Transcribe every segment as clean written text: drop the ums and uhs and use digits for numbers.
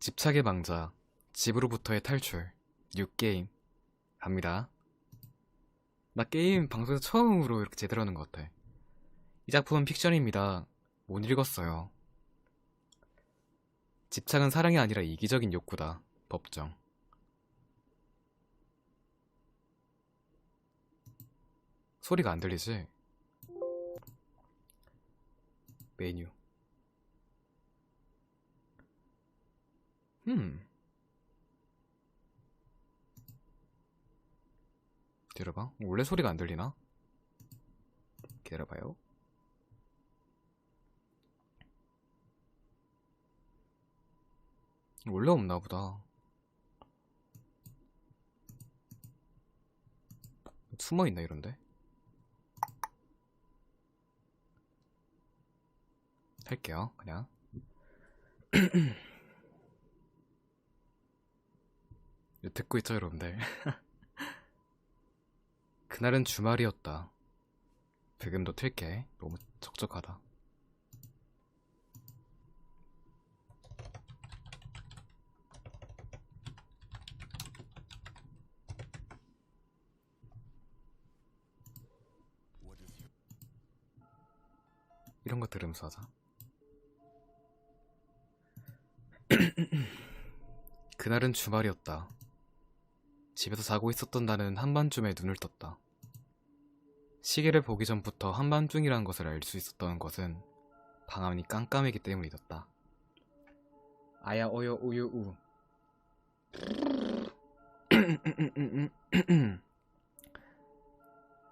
집착의 망자, 집으로부터의 탈출, 뉴게임 갑니다. 나 게임 방송에서 처음으로 이렇게 제대로 하는 것 같아. 이 작품은 픽션입니다. 못 읽었어요. 집착은 사랑이 아니라 이기적인 욕구다. 법정. 소리가 안 들리지? 메뉴. 기다려봐. 원래 소리가 안 들리나? 기다려봐요. 원래 없나 보다. 숨어있나 이런데? 할게요 그냥. 듣고 있죠 여러분들? 그날은 주말이었다. 배금도 틀게. 너무 적적하다. 이런 거 들으면서 하자. 그날은 주말이었다. 집에서 자고 있었던 나는 한밤중에 눈을 떴다. 시계를 보기 전부터 한밤중이라는 것을 알 수 있었던 것은 방안이 깜깜했기 때문이었다. 아야 어여 우유 우.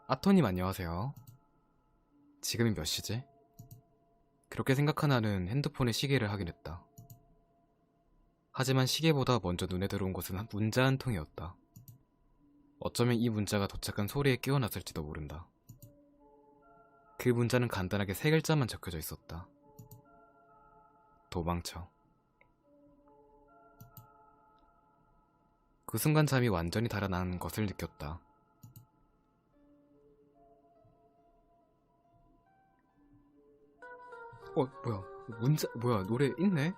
아토님 안녕하세요. 지금이 몇 시지? 그렇게 생각한 나는 핸드폰에 시계를 확인했다. 하지만 시계보다 먼저 눈에 들어온 것은 문자 한 통이었다. 어쩌면 이 문자가 도착한 소리에 깨어났을지도 모른다. 그 문자는 간단하게 세 글자만 적혀져 있었다. 도망쳐. 그 순간 잠이 완전히 달아나는 것을 느꼈다. 뭐야, 문자, 뭐야, 노래 있네?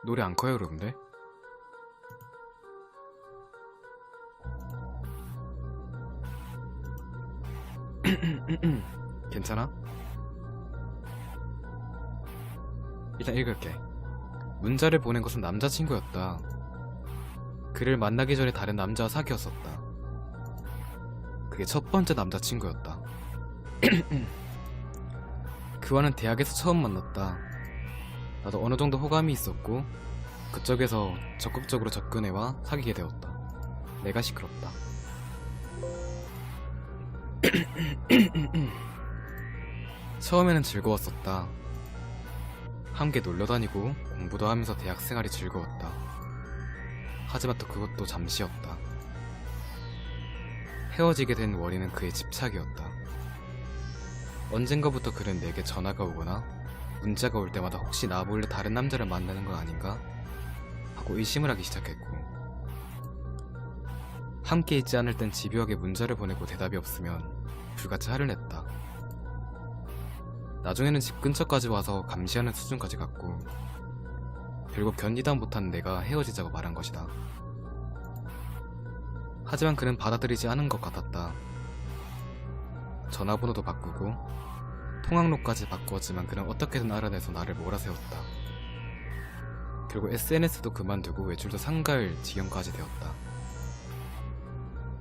노래 안 커요, 여러분들? 괜찮아? 일단 읽을게. 문자를 보낸 것은 남자친구였다. 그를 만나기 전에 다른 남자와 사귀었었다. 그게 첫 번째 남자친구였다. 그와는 대학에서 처음 만났다. 나도 어느 정도 호감이 있었고 그쪽에서 적극적으로 접근해와 사귀게 되었다. 내가 시끄럽다. 처음에는 즐거웠었다. 함께 놀러다니고 공부도 하면서 대학생활이 즐거웠다. 하지만 또 그것도 잠시였다. 헤어지게 된 원인은 그의 집착이었다. 언젠가부터 그는 내게 전화가 오거나 문자가 올 때마다 혹시 나 몰래 다른 남자를 만나는 건 아닌가? 하고 의심을 하기 시작했고, 함께 있지 않을 땐 집요하게 문자를 보내고 대답이 없으면 불같이 화를 냈다. 나중에는 집 근처까지 와서 감시하는 수준까지 갔고, 결국 견디다 못한 내가 헤어지자고 말한 것이다. 하지만 그는 받아들이지 않은 것 같았다. 전화번호도 바꾸고 통학로까지 바꾸었지만 그는 어떻게든 알아내서 나를 몰아세웠다. 결국 SNS도 그만두고 외출도 삼갈 지경까지 되었다.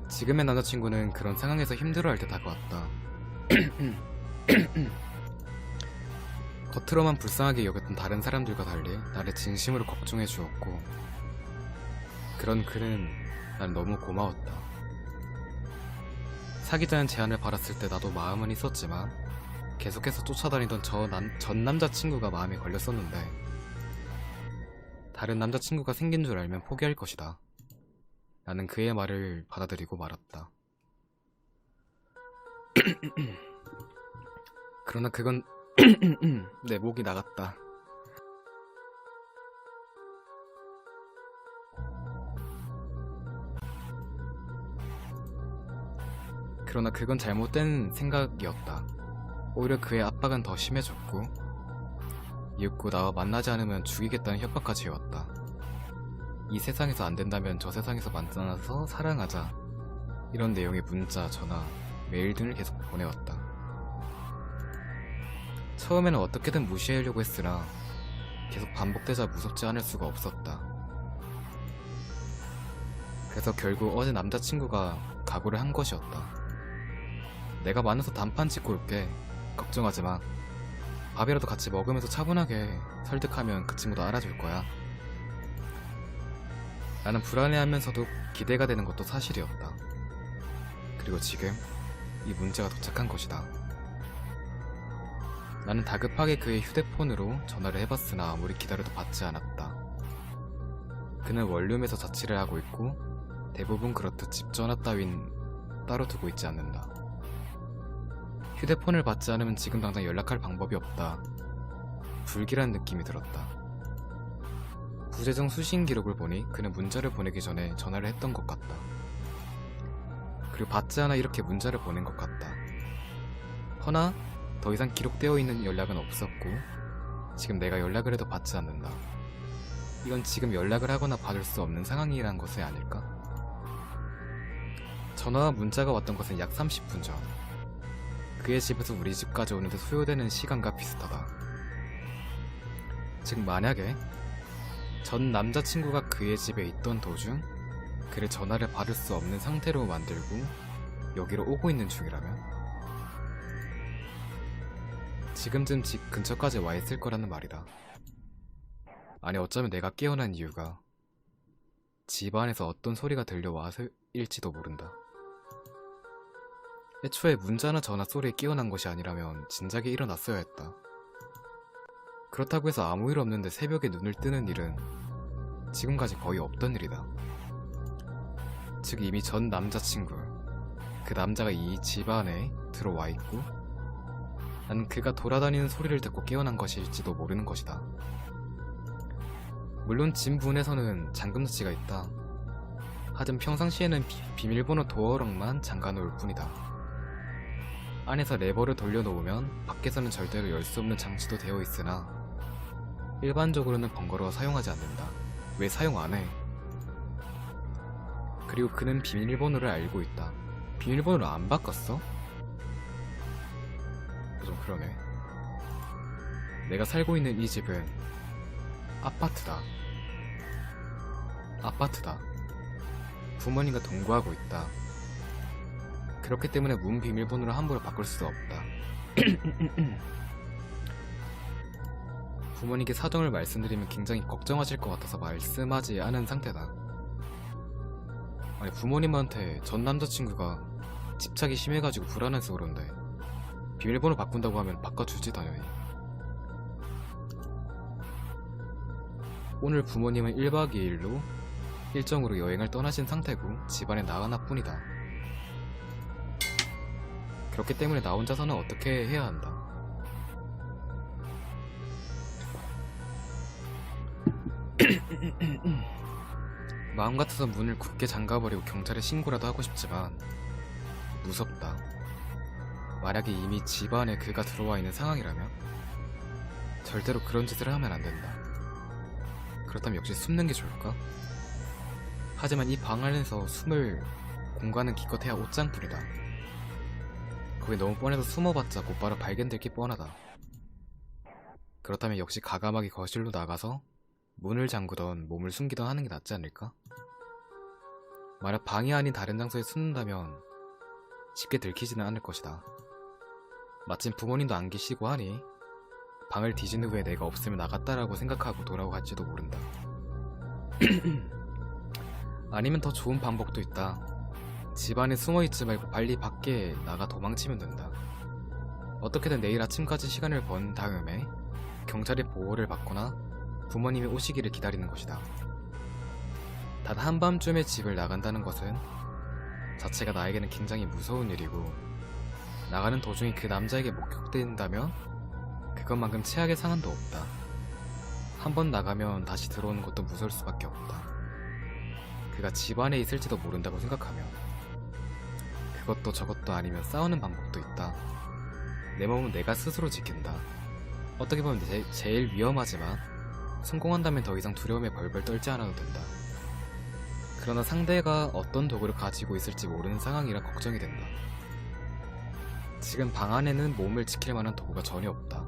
지금의 남자친구는 그런 상황에서 힘들어할 때 다가왔다. 겉으로만 불쌍하게 여겼던 다른 사람들과 달리 나를 진심으로 걱정해 주었고, 그런 그는 난 너무 고마웠다. 사귀자는 제안을 받았을 때 나도 마음은 있었지만 계속해서 쫓아다니던 전 남자친구가 마음에 걸렸었는데, 다른 남자친구가 생긴 줄 알면 포기할 것이다. 나는 그의 말을 받아들이고 말았다. 그러나 그건 내 목이 나갔다. 그러나 그건 잘못된 생각이었다. 오히려 그의 압박은 더 심해졌고, 이윽고 나와 만나지 않으면 죽이겠다는 협박까지 해왔다. 이 세상에서 안 된다면 저 세상에서 만나서 사랑하자. 이런 내용의 문자, 전화, 메일 등을 계속 보내왔다. 처음에는 어떻게든 무시하려고 했으나 계속 반복되자 무섭지 않을 수가 없었다. 그래서 결국 어제 남자친구가 각오를 한 것이었다. 내가 만나서 단판 짓고 올게. 걱정하지 마. 밥이라도 같이 먹으면서 차분하게 설득하면 그 친구도 알아줄 거야. 나는 불안해하면서도 기대가 되는 것도 사실이었다. 그리고 지금 이 문자가 도착한 것이다. 나는 다급하게 그의 휴대폰으로 전화를 해봤으나 아무리 기다려도 받지 않았다. 그는 원룸에서 자취를 하고 있고 대부분 그렇듯 집 전화 따윈 따로 두고 있지 않는다. 휴대폰을 받지 않으면 지금 당장 연락할 방법이 없다. 불길한 느낌이 들었다. 부재중 수신 기록을 보니 그는 문자를 보내기 전에 전화를 했던 것 같다. 그리고 받지 않아 이렇게 문자를 보낸 것 같다. 허나 더 이상 기록되어 있는 연락은 없었고 지금 내가 연락을 해도 받지 않는다. 이건 지금 연락을 하거나 받을 수 없는 상황이란 것이 아닐까? 전화와 문자가 왔던 것은 약 30분 전. 그의 집에서 우리 집까지 오는데 소요되는 시간과 비슷하다. 즉 만약에 전 남자친구가 그의 집에 있던 도중 그를 전화를 받을 수 없는 상태로 만들고 여기로 오고 있는 중이라면 지금쯤 집 근처까지 와 있을 거라는 말이다. 아니 어쩌면 내가 깨어난 이유가 집 안에서 어떤 소리가 들려와서일지도 모른다. 애초에 문자나 전화 소리에 깨어난 것이 아니라면 진작에 일어났어야 했다. 그렇다고 해서 아무 일 없는데 새벽에 눈을 뜨는 일은 지금까지 거의 없던 일이다. 즉 이미 전 남자친구, 그 남자가 이 집 안에 들어와 있고 난 그가 돌아다니는 소리를 듣고 깨어난 것일지도 모르는 것이다. 물론 집 문에서는 잠금장치가 있다. 하지만 평상시에는 비밀번호 도어락만 잠가놓을 뿐이다. 안에서 레버를 돌려놓으면 밖에서는 절대로 열 수 없는 장치도 되어 있으나 일반적으로는 번거로워 사용하지 않는다. 왜 사용 안 해? 그리고 그는 비밀번호를 알고 있다. 비밀번호를 안 바꿨어? 좀 그러네. 내가 살고 있는 이 집은 아파트다. 부모님과 동거하고 있다. 그렇기 때문에 문 비밀번호를 함부로 바꿀 수도 없다. 부모님께 사정을 말씀드리면 굉장히 걱정하실 것 같아서 말씀하지 않은 상태다. 아니 부모님한테 전 남자친구가 집착이 심해가지고 불안해서 그런데 비밀번호 바꾼다고 하면 바꿔주지 당연히. 오늘 부모님은 1박 2일로 일정으로 여행을 떠나신 상태고 집안에 나 하나뿐이다. 그렇기 때문에 나 혼자서는 어떻게 해야 한다. 마음 같아서 문을 굳게 잠가버리고 경찰에 신고라도 하고 싶지만 무섭다. 만약에 이미 집안에 그가 들어와 있는 상황이라면 절대로 그런 짓을 하면 안 된다. 그렇다면 역시 숨는 게 좋을까? 하지만 이 방 안에서 숨을 공간은 기껏해야 옷장뿐이다. 거기 너무 뻔해서 숨어봤자 곧바로 발견될 게 뻔하다. 그렇다면 역시 가감하게 거실로 나가서 문을 잠그던 몸을 숨기던 하는 게 낫지 않을까? 만약 방이 아닌 다른 장소에 숨는다면 쉽게 들키지는 않을 것이다. 마침 부모님도 안 계시고 하니 방을 뒤진 후에 내가 없으면 나갔다라고 생각하고 돌아갈지도 모른다. 아니면 더 좋은 방법도 있다. 집안에 숨어있지 말고 빨리 밖에 나가 도망치면 된다. 어떻게든 내일 아침까지 시간을 번 다음에 경찰의 보호를 받거나 부모님이 오시기를 기다리는 것이다. 단 한밤쯤에 집을 나간다는 것은 자체가 나에게는 굉장히 무서운 일이고 나가는 도중에 그 남자에게 목격된다면 그것만큼 최악의 상황도 없다. 한번 나가면 다시 들어오는 것도 무서울 수밖에 없다. 그가 집 안에 있을지도 모른다고 생각하면 그것도 저것도 아니면 싸우는 방법도 있다. 내 몸은 내가 스스로 지킨다. 어떻게 보면 제일 위험하지만 성공한다면 더 이상 두려움에 벌벌 떨지 않아도 된다. 그러나 상대가 어떤 도구를 가지고 있을지 모르는 상황이라 걱정이 된다. 지금 방 안에는 몸을 지킬 만한 도구가 전혀 없다.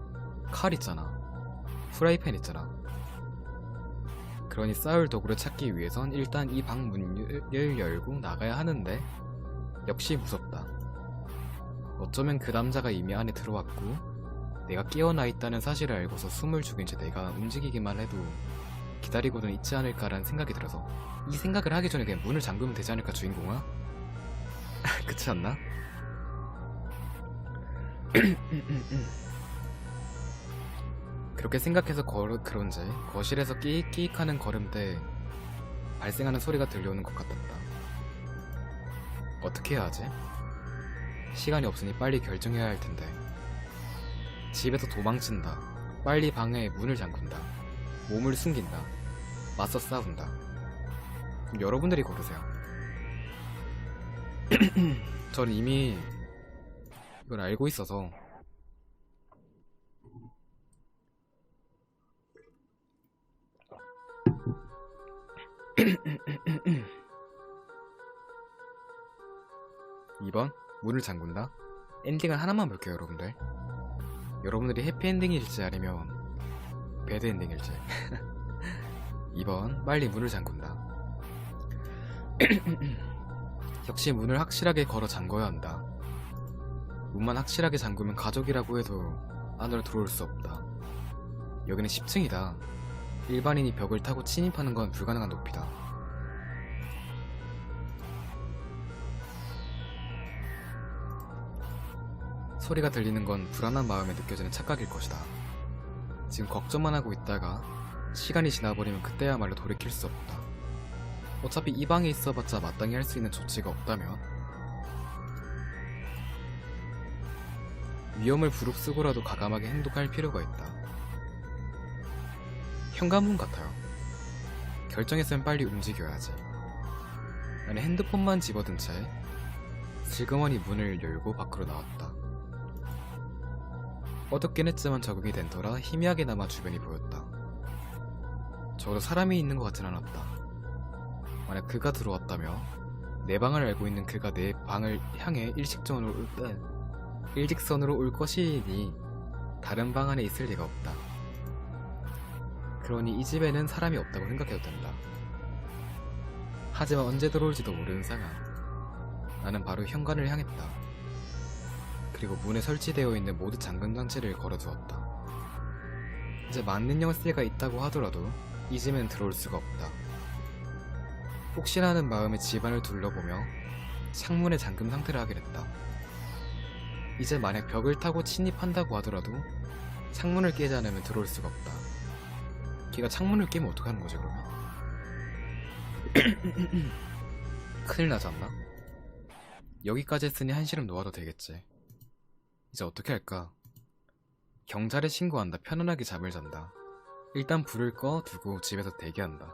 칼 있잖아. 프라이팬 있잖아. 그러니 싸울 도구를 찾기 위해선 일단 이 방 문을 열고 나가야 하는데 역시 무섭다. 어쩌면 그 남자가 이미 안에 들어왔고 내가 깨어나 있다는 사실을 알고서 숨을 죽인 채 내가 움직이기만 해도 기다리고는 있지 않을까라는 생각이 들어서 이 생각을 하기 전에 그냥 문을 잠그면 되지 않을까 주인공아? 그렇지 않나? 그렇게 생각해서 그런지 거실에서 끼익끼익하는 걸음대 발생하는 소리가 들려오는 것 같았다. 어떻게 해야 하지? 시간이 없으니 빨리 결정해야 할 텐데. 집에서 도망친다. 빨리 방에 문을 잠근다. 몸을 숨긴다. 맞서 싸운다. 그럼 여러분들이 고르세요. 전 이미 이걸 알고 있어서 (2번) 문을 잠근다. 엔딩은 하나만 볼게요 여러분들. 여러분들이 해피엔딩일지 아니면 배드엔딩일지. 2번 빨리 문을 잠근다. 역시 문을 확실하게 걸어 잠궈야 한다. 문만 확실하게 잠그면 가족이라고 해도 안으로 들어올 수 없다. 여기는 10층이다. 일반인이 벽을 타고 침입하는 건 불가능한 높이다. 소리가 들리는 건 불안한 마음에 느껴지는 착각일 것이다. 지금 걱정만 하고 있다가 시간이 지나버리면 그때야말로 돌이킬 수 없다. 어차피 이 방에 있어봤자 마땅히 할 수 있는 조치가 없다면 위험을 부릅쓰고라도 과감하게 행동할 필요가 있다. 현관문 같아요. 결정했으면 빨리 움직여야지. 나는 핸드폰만 집어든 채 슬그머니 문을 열고 밖으로 나왔다. 어둡긴 했지만 적응이 된 터라 희미하게나마 주변이 보였다. 적어도 사람이 있는 것 같진 않았다. 만약 그가 들어왔다며 내 방을 알고 있는 그가 내 방을 향해 일직선으로 올 것이니 다른 방 안에 있을 리가 없다. 그러니 이 집에는 사람이 없다고 생각해도 된다. 하지만 언제 들어올지도 모르는 상황. 나는 바로 현관을 향했다. 그리고 문에 설치되어 있는 모두 잠금 장치를 걸어두었다. 이제 맞는 열쇠가 있다고 하더라도 이 집에는 들어올 수가 없다. 혹시나 하는 마음에 집안을 둘러보며 창문의 잠금 상태를 확인했다. 이제 만약 벽을 타고 침입한다고 하더라도 창문을 깨지 않으면 들어올 수가 없다. 걔가 창문을 깨면 어떡하는 거지 그러면? 큰일 나지 않나? 여기까지 했으니 한시름 놓아도 되겠지. 이제 어떻게 할까? 경찰에 신고한다. 편안하게 잠을 잔다. 일단 불을 꺼두고 집에서 대기한다.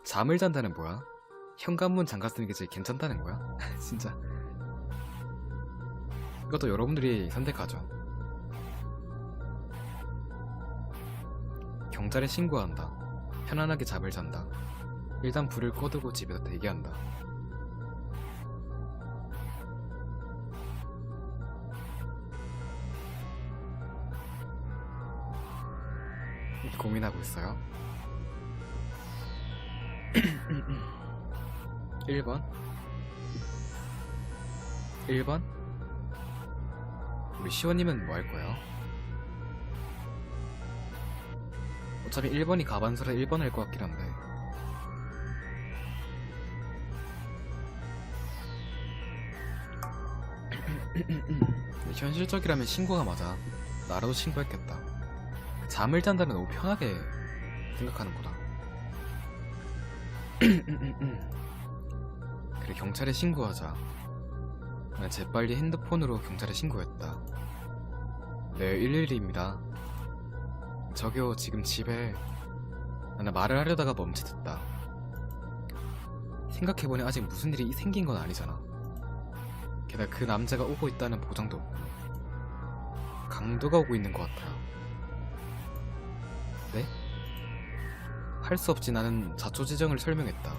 잠을 잔다는 뭐야? 현관문 잠갔으니 이제 괜찮다는 거야? 진짜 이것도 여러분들이 선택하죠. 경찰에 신고한다. 편안하게 잠을 잔다. 일단 불을 꺼두고 집에서 대기한다. 고민하고 있어요. 1번 1번 우리 시원님은 뭐 할 거야? 어차피 1번이 가반수라 1번 할 것 같긴 한데 현실적이라면 신고가 맞아. 나라도 신고했겠다. 잠을 잔다는 너무 편하게 생각하는구나. 그래 경찰에 신고하자. 난 재빨리 핸드폰으로 경찰에 신고했다. 네 112입니다. 저기요 지금 집에. 나는 말을 하려다가 멈칫했다. 생각해보니 아직 무슨 일이 생긴 건 아니잖아. 게다가 그 남자가 오고 있다는 보장도 없고 강도가 오고 있는 것 같아요. 네? 할 수 없지. 나는 자초지정을 설명했다.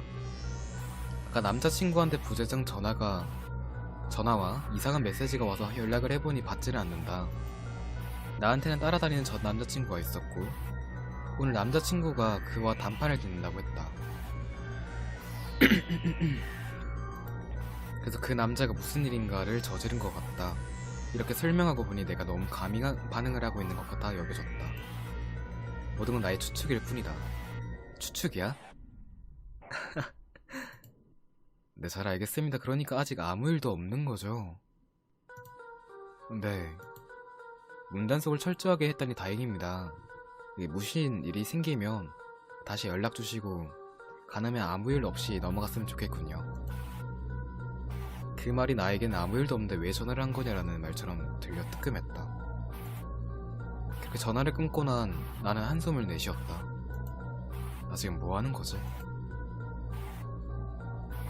아까 남자친구한테 부재중 전화와 이상한 메시지가 와서 연락을 해보니 받지를 않는다. 나한테는 따라다니는 전 남자친구가 있었고 오늘 남자친구가 그와 단판을 짓는다고 했다. 그래서 그 남자가 무슨 일인가를 저지른 것 같다. 이렇게 설명하고 보니 내가 너무 가민한 반응을 하고 있는 것 같아 여겨졌다. 모든 건 나의 추측일 뿐이다. 추측이야? 네, 잘 알겠습니다. 그러니까 아직 아무 일도 없는 거죠. 네, 문단속을 철저하게 했다니 다행입니다. 무슨 일이 생기면 다시 연락 주시고 가능하면 아무 일 없이 넘어갔으면 좋겠군요. 그 말이 나에겐 아무 일도 없는데 왜 전화를 한 거냐라는 말처럼 들려 뜨끔했다. 그렇게 전화를 끊고 난 나는 한숨을 내쉬었다. 나 지금 뭐 하는 거지?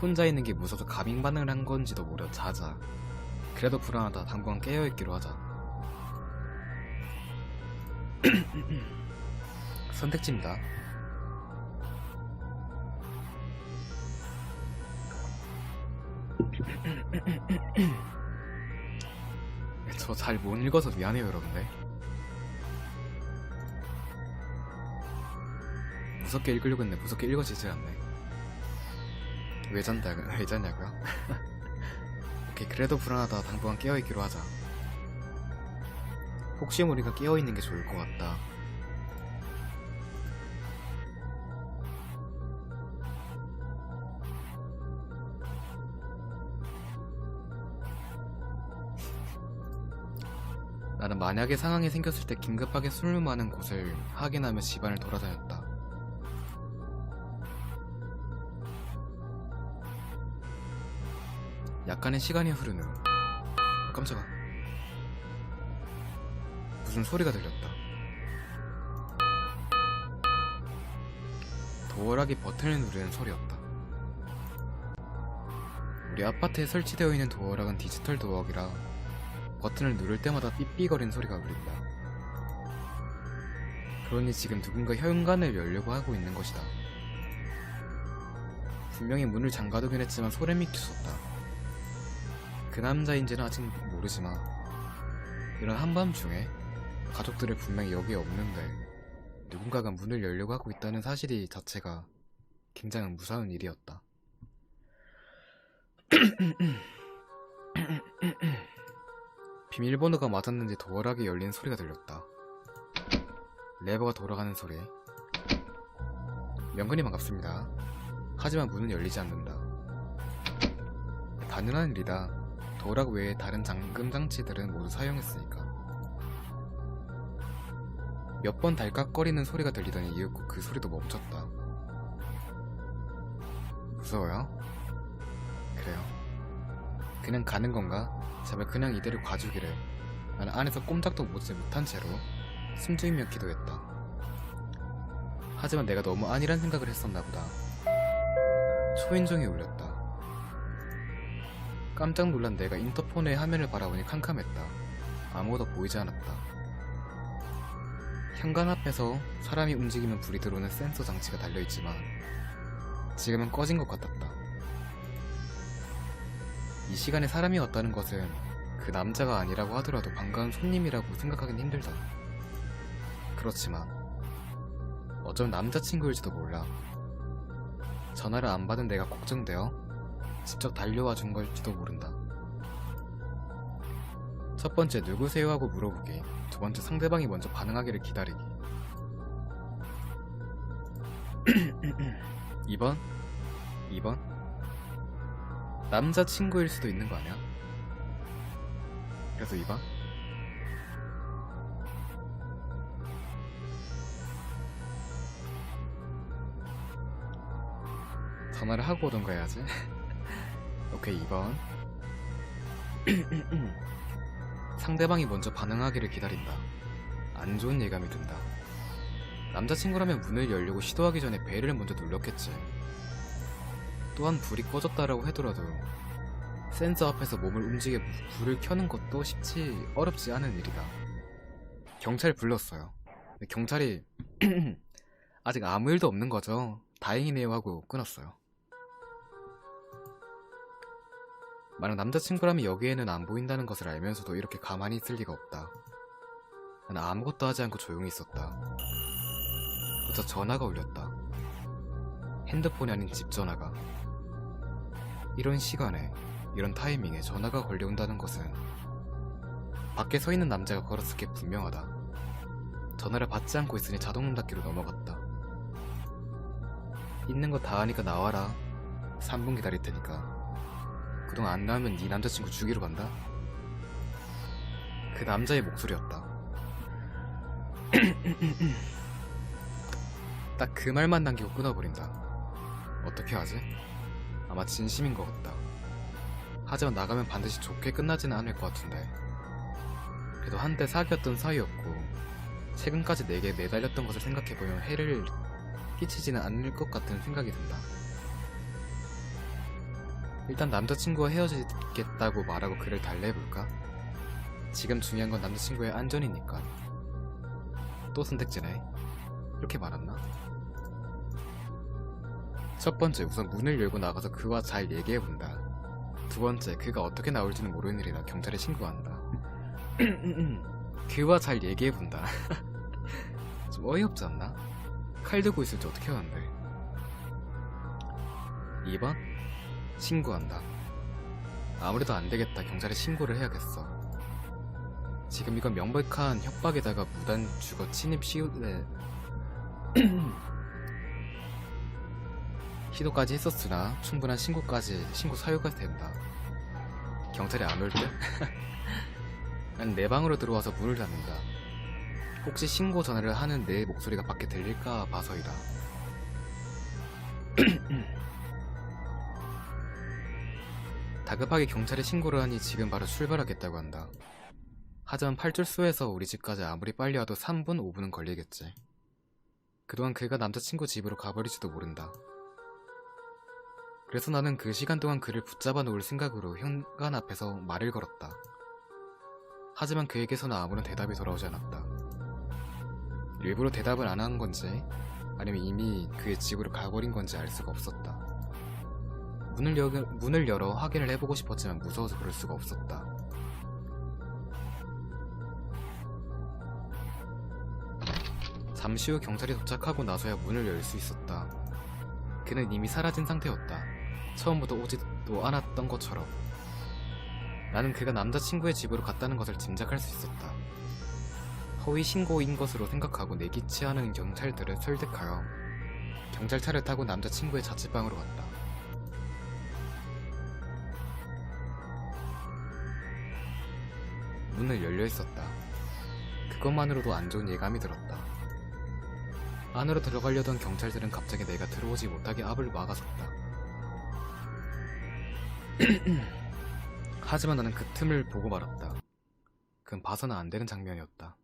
혼자 있는 게 무서워서 가민 반응을 한 건지도 모르. 자자. 그래도 불안하다. 당분간 깨어있기로 하자. 선택지입니다. 저 잘 못 읽어서 미안해요 여러분들. 무섭게 읽으려고 했는데 무섭게 읽어지질 않네. 왜 자냐고요? 오케이, 그래도 불안하다. 당분간 깨어있기로 하자. 혹시 우리가 깨어있는 게 좋을 것 같다. 나는 만약에 상황이 생겼을 때 긴급하게 술 많은 곳을 확인하며 집안을 돌아다녔다. 약간의 시간이 흐른 후 깜짝아, 무슨 소리가 들렸다. 도어락이 버튼을 누르는 소리였다. 우리 아파트에 설치되어 있는 도어락은 디지털 도어락이라 버튼을 누를 때마다 삐삐거리는 소리가 울린다. 그러니 지금 누군가 현관을 열려고 하고 있는 것이다. 분명히 문을 잠가두긴 했지만 소름이 끼쳤다. 그 남자인지는 아직 모르지만 이런 한밤중에 가족들을 분명히 여기에 없는데 누군가가 문을 열려고 하고 있다는 사실이 자체가 굉장히 무서운 일이었다. 비밀번호가 맞았는지 도어락이 열리는 소리가 들렸다. 레버가 돌아가는 소리. 명근이 반갑습니다. 하지만 문은 열리지 않는다. 당연한 일이다. 도어락 외에 다른 잠금 장치들은 모두 사용했으니까. 몇 번 달깍거리는 소리가 들리더니 이윽고 그 소리도 멈췄다. 무서워요? 그래요. 그냥 가는 건가? 제발 그냥 이대로 가주기를. 나는 안에서 꼼짝도 못지 못한 채로 숨죽이며 기도했다. 하지만 내가 너무 아니란 생각을 했었나 보다. 초인종이 울렸다. 깜짝 놀란 내가 인터폰의 화면을 바라보니 캄캄했다. 아무것도 보이지 않았다. 현관 앞에서 사람이 움직이면 불이 들어오는 센서 장치가 달려있지만 지금은 꺼진 것 같았다. 이 시간에 사람이 왔다는 것은 그 남자가 아니라고 하더라도 반가운 손님이라고 생각하긴 힘들다. 그렇지만 어쩌면 남자친구일지도 몰라. 전화를 안 받은 내가 걱정되어 직접 달려와 준 걸지도 모른다. 첫 번째, 누구세요? 하고 물어보기. 두 번째, 상대방이 먼저 반응하기를 기다리기. 2번? 남자친구일 수도 있는 거 아니야? 그래서 2번? 전화를 하고 오던가 해야지. 오케이, 2번. 상대방이 먼저 반응하기를 기다린다. 안 좋은 예감이 든다. 남자친구라면 문을 열려고 시도하기 전에 벨을 먼저 눌렀겠지. 또한 불이 꺼졌다라고 하더라도 센서 앞에서 몸을 움직여 불을 켜는 것도 어렵지 않은 일이다. 경찰 불렀어요. 근데 경찰이 아직 아무 일도 없는 거죠. 다행이네요 하고 끊었어요. 만약 남자친구라면 여기에는 안 보인다는 것을 알면서도 이렇게 가만히 있을 리가 없다. 난 아무것도 하지 않고 조용히 있었다. 그저 전화가 울렸다. 핸드폰이 아닌 집 전화가. 이런 시간에, 이런 타이밍에 전화가 걸려온다는 것은 밖에 서 있는 남자가 걸었을 게 분명하다. 전화를 받지 않고 있으니 자동 닫기로 넘어갔다. 있는 거 다 하니까 나와라. 3분 기다릴 테니까. 그동안 안 나오면 네 남자친구 죽이러 간다. 그 남자의 목소리였다. 딱 그 말만 남기고 끊어버린다. 어떻게 하지? 아마 진심인 것 같다. 하지만 나가면 반드시 좋게 끝나지는 않을 것 같은데. 그래도 한때 사귀었던 사이였고 최근까지 내게 매달렸던 것을 생각해보면 해를 끼치지는 않을 것 같은 생각이 든다. 일단 남자친구와 헤어지겠다고 말하고 그를 달래볼까? 지금 중요한 건 남자친구의 안전이니까. 또 선택지네. 이렇게 말았나? 첫 번째, 우선 문을 열고 나가서 그와 잘 얘기해본다. 두 번째, 그가 어떻게 나올지는 모르는 일이라 경찰에 신고한다. 그와 잘 얘기해본다. 좀 어이없지 않나? 칼 들고 있을지 어떻게 하는데. 2번, 신고한다. 아무래도 안되겠다. 경찰에 신고를 해야겠어. 지금 이건 명백한 협박에다가 무단 주거 침입 시도까지 했었으나 충분한 신고 사유가 된다. 경찰이 안 올 때? 난 내 방으로 들어와서 문을 닫는다. 혹시 신고 전화를 하는 내 목소리가 밖에 들릴까 봐서이다. 다급하게 경찰에 신고를 하니 지금 바로 출발하겠다고 한다. 하지만 팔줄소에서 우리 집까지 아무리 빨리 와도 3분, 5분은 걸리겠지. 그동안 그가 남자친구 집으로 가버릴지도 모른다. 그래서 나는 그 시간 동안 그를 붙잡아 놓을 생각으로 현관 앞에서 말을 걸었다. 하지만 그에게서는 아무런 대답이 돌아오지 않았다. 일부러 대답을 안 한 건지 아니면 이미 그의 집으로 가버린 건지 알 수가 없었다. 문을 열어 확인을 해보고 싶었지만 무서워서 그럴 수가 없었다. 잠시 후 경찰이 도착하고 나서야 문을 열 수 있었다. 그는 이미 사라진 상태였다. 처음부터 오지도 않았던 것처럼. 나는 그가 남자친구의 집으로 갔다는 것을 짐작할 수 있었다. 허위 신고인 것으로 생각하고 내기치 않은 경찰들을 설득하여 경찰차를 타고 남자친구의 자취방으로 갔다. 문을 열려 있었다. 그것만으로도 안 좋은 예감이 들었다. 안으로 들어가려던 경찰들은 갑자기 내가 들어오지 못하게 앞을 막아섰다. 하지만 나는 그 틈을 보고 말았다. 그건 봐서는 안 되는 장면이었다.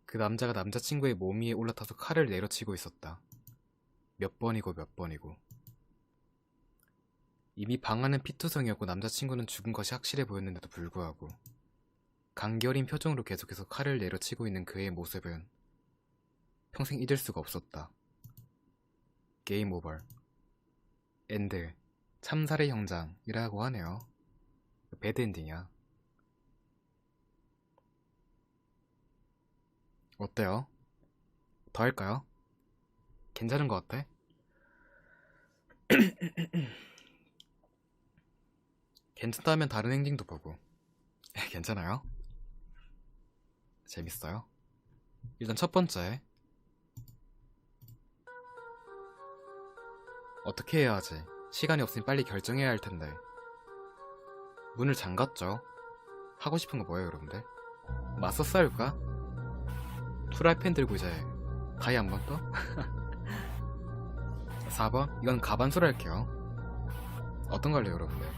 그 남자가 남자친구의 몸 위에 올라타서 칼을 내려치고 있었다. 몇 번이고 몇 번이고. 이미 방 안은 피투성이었고 남자친구는 죽은 것이 확실해 보였는데도 불구하고 간결인 표정으로 계속해서 칼을 내려치고 있는 그의 모습은 평생 잊을 수가 없었다. 게임 오버. 엔드. 참살의 형장이라고 하네요. 배드엔딩이야. 어때요? 더 할까요? 괜찮은 것 같아? 괜찮다면 다른 엔딩도 보고. 괜찮아요? 재밌어요? 일단 첫 번째, 어떻게 해야 하지? 시간이 없으니 빨리 결정해야 할 텐데. 문을 잠갔죠? 하고 싶은 거 뭐예요, 여러분들? 맞서 싸울까? 프라이팬 들고 이제 가위 한 번 더? 4번? 이건 가반수로 할게요. 어떤 거 할래요, 여러분들?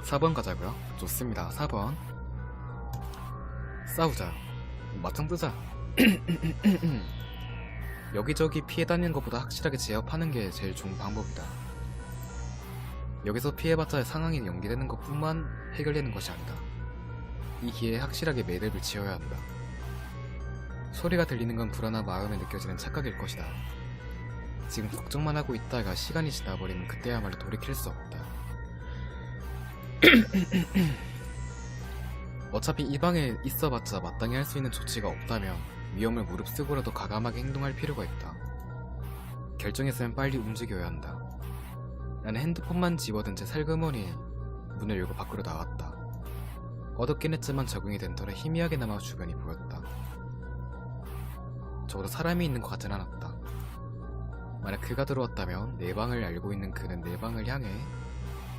(4번) 가자고요. 좋습니다. 4번 싸우자. 맞짱 뜨자. 여기저기 피해 다니는 것보다 확실하게 제압하는 게 제일 좋은 방법이다. 여기서 피해봤자 상황이 연기되는 것뿐만 해결되는 것이 아니다. 이 기회에 확실하게 매듭을 지어야 한다. 소리가 들리는 건 불안한 마음에 느껴지는 착각일 것이다. 지금 걱정만 하고 있다가 시간이 지나버리면 그때야말로 돌이킬 수 없다. 어차피 이 방에 있어봤자 마땅히 할 수 있는 조치가 없다면 위험을 무릅쓰고라도 과감하게 행동할 필요가 있다. 결정했으면 빨리 움직여야 한다. 나는 핸드폰만 집어든 채 살그머니 문을 열고 밖으로 나왔다. 어둡긴 했지만 적응이 된 터라 희미하게나마 주변이 보였다. 적어도 사람이 있는 것 같진 않았다. 만약 그가 들어왔다면 내 방을 알고 있는 그는 내 방을 향해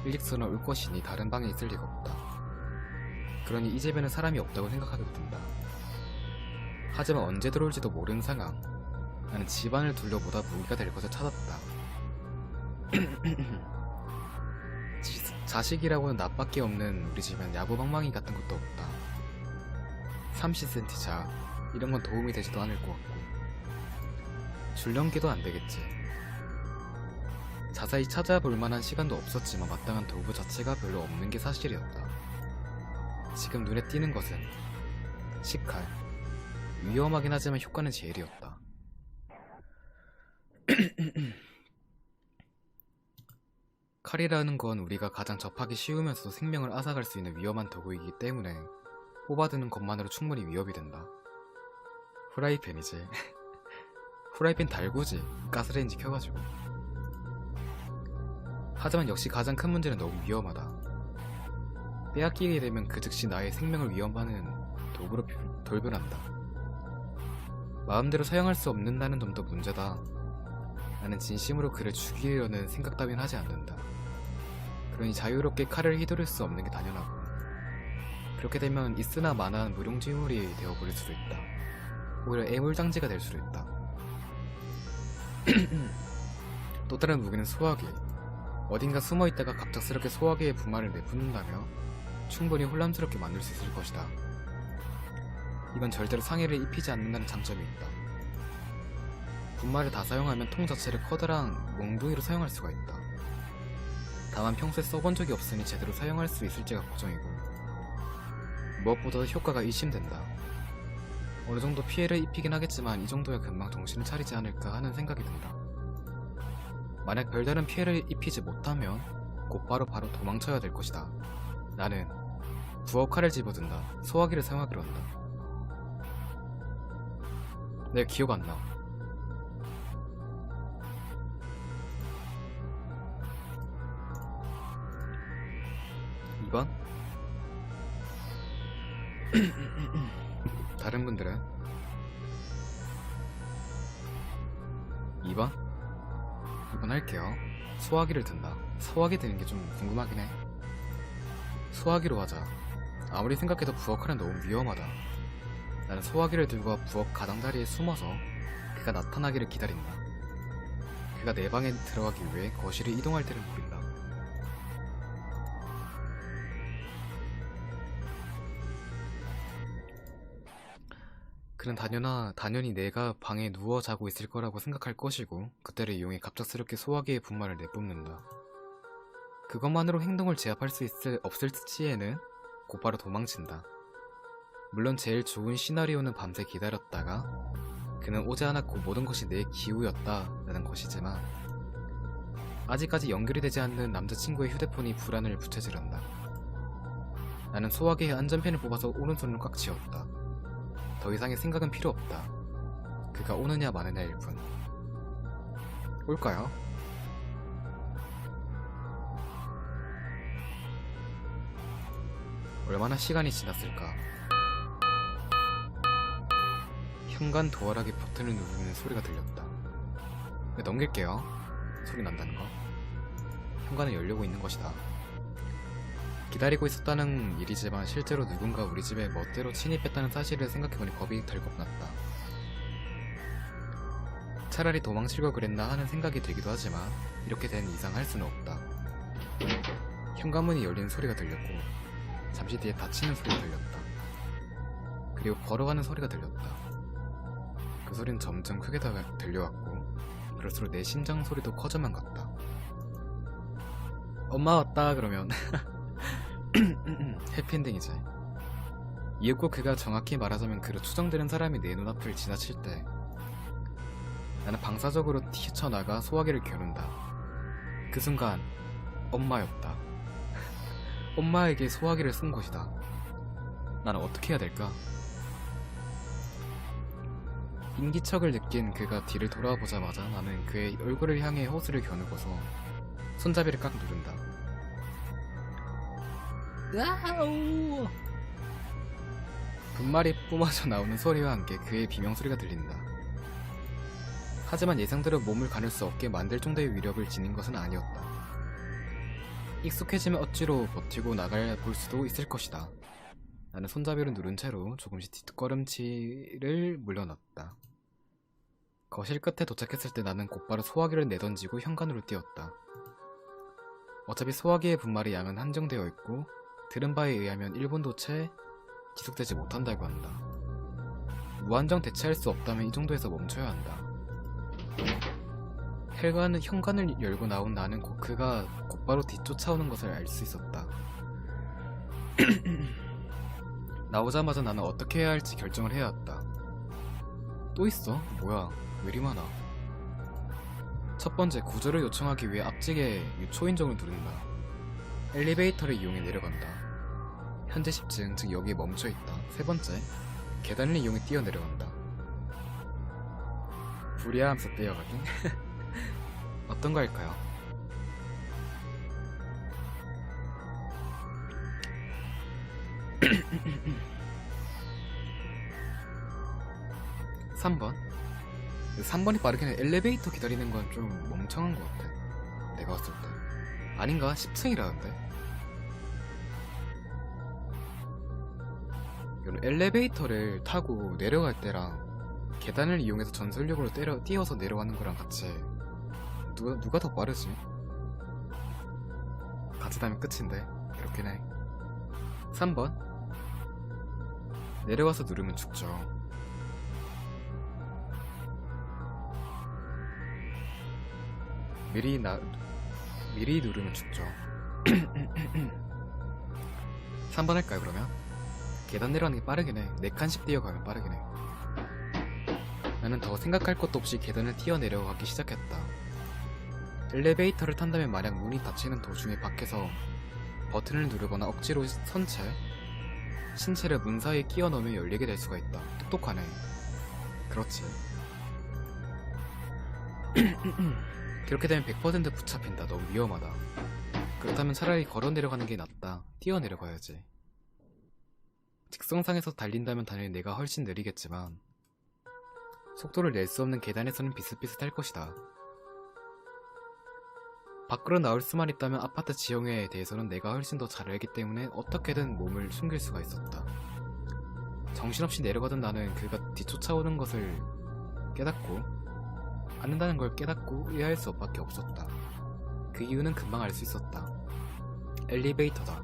일직선으로 올 것이니 다른 방에 있을 리가 없다. 그러니 이 집에는 사람이 없다고 생각하게 된다. 하지만 언제 들어올지도 모르는 상황. 나는 집안을 둘러보다 무기가 될 것을 찾았다. 자식이라고는 나밖에 없는 우리 집엔 야구방망이 같은 것도 없다. 30cm 자, 이런 건 도움이 되지도 않을 것 같고 줄넘기도 안 되겠지. 자세히 찾아볼 만한 시간도 없었지만 마땅한 도구 자체가 별로 없는 게 사실이었다. 지금 눈에 띄는 것은 식칼. 위험하긴 하지만 효과는 제일이었다. 칼이라는 건 우리가 가장 접하기 쉬우면서도 생명을 앗아갈 수 있는 위험한 도구이기 때문에 뽑아두는 것만으로 충분히 위협이 된다. 후라이팬이지. 후라이팬 달구지. 가스레인지 켜가지고. 하지만 역시 가장 큰 문제는 너무 위험하다. 빼앗기게 되면 그 즉시 나의 생명을 위협하는 도구로 돌변한다. 마음대로 사용할 수 없는다는 점도 문제다. 나는 진심으로 그를 죽이려는 생각 따윈 하지 않는다. 그러니 자유롭게 칼을 휘두를 수 없는 게 당연하고, 그렇게 되면 있으나 마나한 무용지물이 되어버릴 수도 있다. 오히려 애물장지가 될 수도 있다. 또 다른 무기는 소화기. 어딘가 숨어있다가 갑작스럽게 소화기의 분말을 내뿜는다며 충분히 혼란스럽게 만들 수 있을 것이다. 이건 절대로 상해를 입히지 않는다는 장점이 있다. 분말을 다 사용하면 통 자체를 커다란 몽둥이로 사용할 수가 있다. 다만 평소에 써본 적이 없으니 제대로 사용할 수 있을지가 걱정이고, 무엇보다도 효과가 의심된다. 어느 정도 피해를 입히긴 하겠지만 이 정도야 금방 정신을 차리지 않을까 하는 생각이 든다. 만약 별다른 피해를 입히지 못하면 곧바로 도망쳐야 될 것이다. 나는 부엌 칼을 집어든다. 소화기를 사용하기로 한다. 내가 기억 안 나. 이번? 다른 분들은? 2번? 2번 할게요. 소화기를 든다. 소화기 드는 게 좀 궁금하긴 해. 소화기로 하자. 아무리 생각해도 부엌칼은 너무 위험하다. 나는 소화기를 들고 부엌 가장자리에 숨어서 그가 나타나기를 기다린다. 그가 내 방에 들어가기 위해 거실을 이동할 때를 노린다. 그는 당연히 내가 방에 누워 자고 있을 거라고 생각할 것이고, 그때를 이용해 갑작스럽게 소화기의 분말을 내뿜는다. 그것만으로 행동을 제압할 수 없을 시에는 곧바로 도망친다. 물론 제일 좋은 시나리오는 밤새 기다렸다가 그는 오지 않았고 모든 것이 내 기우였다라는 것이지만, 아직까지 연결이 되지 않는 남자친구의 휴대폰이 불안을 부채질한다. 나는 소화기의 안전펜을 뽑아서 오른손을 꽉 쥐었다. 더 이상의 생각은 필요 없다. 그가 오느냐 마느냐일 뿐. 올까요? 얼마나 시간이 지났을까? 현관 도어락이 버튼을 누르는 소리가 들렸다. 넘길게요. 소리 난다는 거. 현관은 열리고 있는 것이다. 기다리고 있었다는 일이지만 실제로 누군가 우리 집에 멋대로 침입했다는 사실을 생각해보니 겁이 덜컥 났다. 차라리 도망칠 걸 그랬나 하는 생각이 들기도 하지만 이렇게 된 이상 할 수는 없다. 현관문이 열리는 소리가 들렸고, 잠시 뒤에 닫히는 소리가 들렸다. 그리고 걸어가는 소리가 들렸다. 그 소리는 점점 크게 들려왔고, 그럴수록 내 심장 소리도 커져만 갔다. 엄마 왔다 그러면 해피엔딩이지. 이윽고 그가 정확히 말하자면 그로 추정되는 사람이 내 눈앞을 지나칠 때 나는 방사적으로 뛰쳐나가 소화기를 겨눈다. 그 순간 엄마였다. 엄마에게 소화기를 쓴 것이다. 나는 어떻게 해야 될까? 인기척을 느낀 그가 뒤를 돌아보자마자 나는 그의 얼굴을 향해 호수를 겨누고서 손잡이를 깍 누른다. 아우! 분말이 뿜어져 나오는 소리와 함께 그의 비명소리가 들린다. 하지만 예상대로 몸을 가눌 수 없게 만들 정도의 위력을 지닌 것은 아니었다. 익숙해지면 억지로 버티고 나갈 볼 수도 있을 것이다. 나는 손잡이를 누른 채로 조금씩 뒷걸음치를 물려놨다. 거실 끝에 도착했을 때 나는 곧바로 소화기를 내던지고 현관으로 뛰었다. 어차피 소화기의 분말의 양은 한정되어 있고 들은 바에 의하면 1분도 채 지속되지 못한다고 한다. 무한정 대체할 수 없다면 이 정도에서 멈춰야 한다. 현관을 열고 나온 나는 그가 곧바로 뒤쫓아오는 것을 알 수 있었다. 나오자마자 나는 어떻게 해야 할지 결정을 해야 했다. 또 있어? 뭐야? 왜 이리 많아? 첫 번째, 구조를 요청하기 위해 앞쪽에 초인종을 누른다. 엘리베이터를 이용해 내려간다. 현재 10층, 즉 여기에 멈춰있다. 세 번째, 계단을 이용해 뛰어내려간다. 불이하면서 뛰어가긴? 어떤 거 할까요? (3번) 3번이 빠르긴 해. 엘리베이터 기다리는 건 좀 멍청한 것 같아. 내가 봤을 때. 아닌가? 10층이라는데? 이거는 엘리베이터를 타고 내려갈 때랑 계단을 이용해서 전설력으로 뛰어서 내려가는 거랑 같이 누가 더 빠르지? 같이 다면 끝인데. 그렇긴 해. 3번 내려가서 누르면 죽죠. 미리 누르면 죽죠. 3번 할까요 그러면? 계단 내려가는 게 빠르긴 해. 4칸씩 뛰어가면 빠르긴 해. 나는 더 생각할 것도 없이 계단을 뛰어내려가기 시작했다. 엘리베이터를 탄다면 만약 문이 닫히는 도중에 밖에서 버튼을 누르거나 억지로 선 채 신체를 문 사이에 끼워 넣으면 열리게 될 수가 있다. 똑똑하네. 그렇지. 그렇게 되면 100% 붙잡힌다. 너무 위험하다. 그렇다면 차라리 걸어 내려가는 게 낫다. 뛰어 내려가야지. 직선상에서 달린다면 당연히 내가 훨씬 느리겠지만 속도를 낼 수 없는 계단에서는 비슷비슷할 것이다. 밖으로 나올 수만 있다면 아파트 지형에 대해서는 내가 훨씬 더 잘 알기 때문에 어떻게든 몸을 숨길 수가 있었다. 정신없이 내려가던 나는 그가 뒤쫓아오는 것을 깨닫고 않는다는 걸 깨닫고 이해할 수밖에 없었다. 그 이유는 금방 알 수 있었다. 엘리베이터다.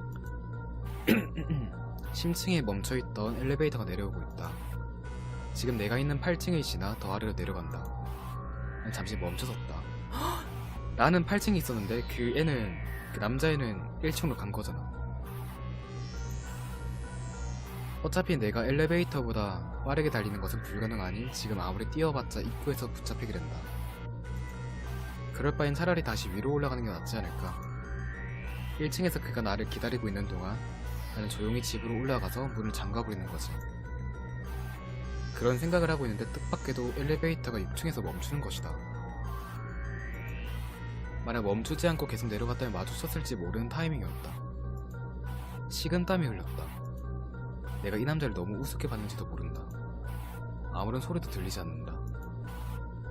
10층에 멈춰있던 엘리베이터가 내려오고 있다. 지금 내가 있는 8층을 지나 더 아래로 내려간다. 난 잠시 멈춰섰다. 나는 8층에 있었는데 그 남자애는 1층으로 간 거잖아. 어차피 내가 엘리베이터보다 빠르게 달리는 것은 불가능하니 지금 아무리 뛰어봤자 입구에서 붙잡히게 된다. 그럴 바엔 차라리 다시 위로 올라가는 게 낫지 않을까. 1층에서 그가 나를 기다리고 있는 동안 나는 조용히 집으로 올라가서 문을 잠가버리는 거지. 그런 생각을 하고 있는데 뜻밖에도 엘리베이터가 6층에서 멈추는 것이다. 만약 멈추지 않고 계속 내려갔다면 마주쳤을지 모르는 타이밍이었다. 식은땀이 흘렀다. 내가 이 남자를 너무 우습게 봤는지도 모른다. 아무런 소리도 들리지 않는다.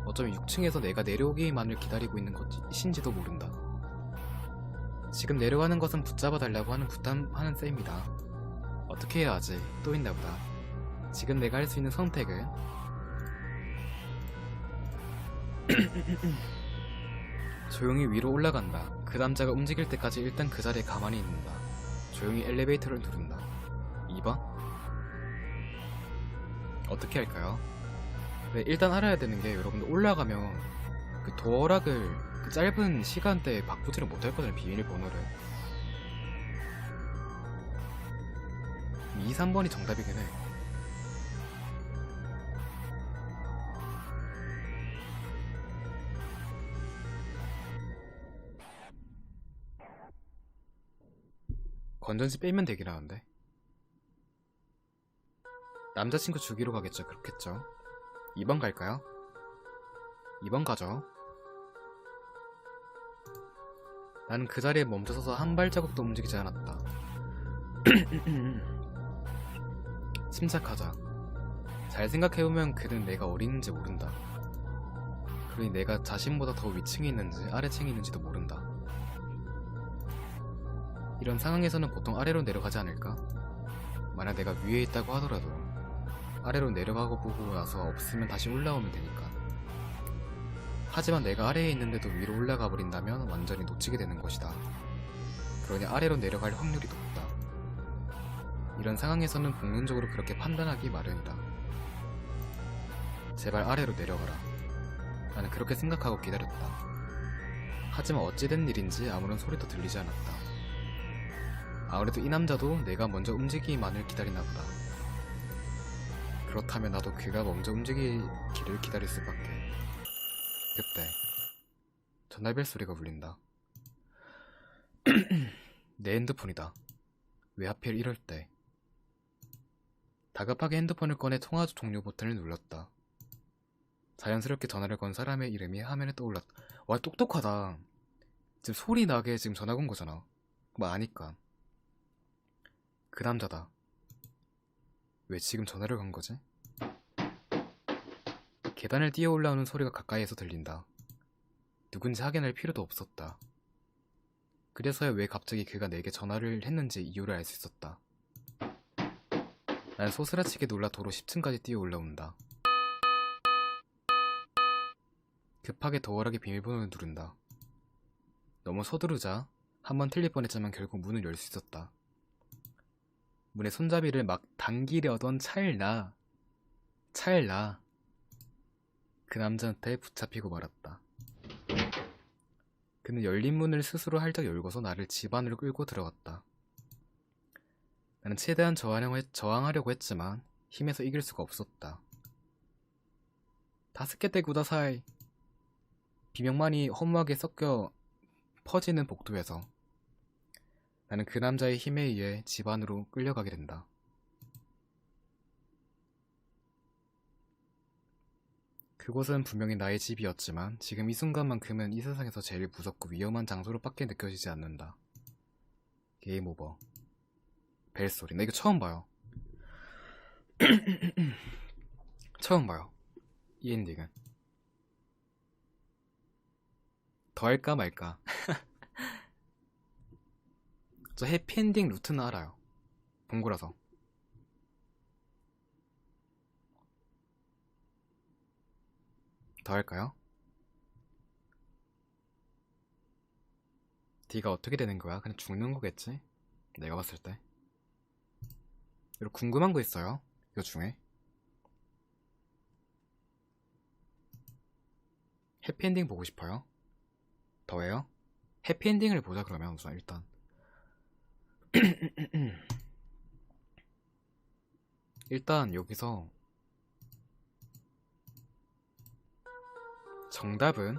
어쩌면 6층에서 내가 내려오기만을 기다리고 있는 것인지도 모른다. 지금 내려가는 것은 붙잡아 달라고 하는 셈이다. 어떻게 해야 하지? 또 있나 보다. 지금 내가 할 수 있는 선택은 조용히 위로 올라간다. 그 남자가 움직일 때까지 일단 그 자리에 가만히 있는다. 조용히 엘리베이터를 누른다. 2번? 어떻게 할까요? 네, 일단 알아야 되는 게 여러분들 올라가면 그 도어락을 그 짧은 시간대에 바꾸지를 못했거든, 비밀번호를. 2, 3번이 정답이긴 해. 건전지 빼면 되긴 하는데. 남자친구 주기로 가겠죠. 그렇겠죠. 2번 갈까요? 2번 가죠. 나는 그 자리에 멈춰서서 한 발자국도 움직이지 않았다. 침착하자. 잘 생각해보면 그는 내가 어린지 모른다. 그러니 내가 자신보다 더 위층에 있는지 아래층에 있는지도 모른다. 이런 상황에서는 보통 아래로 내려가지 않을까? 만약 내가 위에 있다고 하더라도 아래로 내려가고 보고 나서 없으면 다시 올라오면 되니까. 하지만 내가 아래에 있는데도 위로 올라가 버린다면 완전히 놓치게 되는 것이다. 그러니 아래로 내려갈 확률이 높다. 이런 상황에서는 본능적으로 그렇게 판단하기 마련이다. 제발 아래로 내려가라. 나는 그렇게 생각하고 기다렸다. 하지만 어찌된 일인지 아무런 소리도 들리지 않았다. 아무래도 이 남자도 내가 먼저 움직이기만을 기다리나 보다. 그렇다면 나도 그가 먼저 움직이기를 기다릴 수밖에. 그때 전화벨 소리가 울린다. 내 핸드폰이다. 왜 하필 이럴 때. 다급하게 핸드폰을 꺼내 통화 종료 버튼을 눌렀다. 자연스럽게 전화를 건 사람의 이름이 화면에 떠올랐다. 와, 똑똑하다. 지금 소리 나게 지금 전화 건 거잖아. 뭐 아니까. 그 남자다. 왜 지금 전화를 건 거지? 계단을 뛰어 올라오는 소리가 가까이에서 들린다. 누군지 확인할 필요도 없었다. 그래서야 왜 갑자기 그가 내게 전화를 했는지 이유를 알 수 있었다. 난 소스라치게 놀라 도로 10층까지 뛰어 올라온다. 급하게 도어락의 비밀번호를 누른다. 너무 서두르자 한번 틀릴 뻔했지만 결국 문을 열 수 있었다. 문의 손잡이를 막 당기려던 찰나 그 남자한테 붙잡히고 말았다. 그는 열린 문을 스스로 활짝 열고서 나를 집 안으로 끌고 들어갔다. 나는 최대한 저항하려고 했지만 힘에서 이길 수가 없었다. 다스케테 구다사이. 비명만이 허무하게 섞여 퍼지는 복도에서 나는 그 남자의 힘에 의해 집 안으로 끌려가게 된다. 그곳은 분명히 나의 집이었지만 지금 이 순간만큼은 이 세상에서 제일 무섭고 위험한 장소로밖에 느껴지지 않는다. 게임 오버. 벨소리. 나 이거 처음 봐요. 처음 봐요. 이 엔딩은. 더 할까 말까. 저 해피엔딩 루트는 알아요. 본 거라서. 더 할까요? D가 어떻게 되는 거야? 그냥 죽는 거겠지? 내가 봤을 때. 그리고 궁금한 거 있어요. 이거 중에. 해피엔딩 보고 싶어요? 더해요? 해피엔딩을 보자 그러면 우선 일단. 일단 여기서 정답은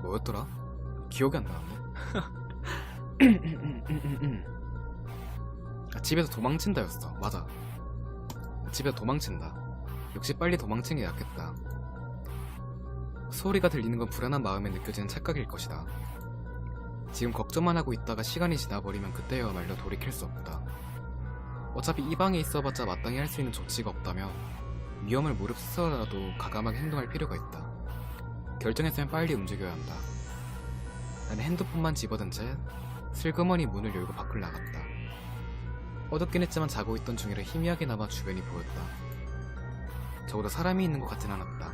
뭐였더라? 기억이 안 나는데. 집에서 도망친다였어. 맞아. 집에서 도망친다. 역시 빨리 도망치는 게 낫겠다. 소리가 들리는 건 불안한 마음에 느껴지는 착각일 것이다. 지금 걱정만 하고 있다가 시간이 지나버리면 그때야말로 돌이킬 수 없다. 어차피 이 방에 있어봤자 마땅히 할 수 있는 조치가 없다면 위험을 무릅쓰더라도 과감하게 행동할 필요가 있다. 결정했으면 빨리 움직여야 한다. 나는 핸드폰만 집어든 채 슬그머니 문을 열고 밖을 나갔다. 어둡긴 했지만 자고 있던 중이라 희미하게나마 주변이 보였다. 적어도 사람이 있는 것 같진 않았다.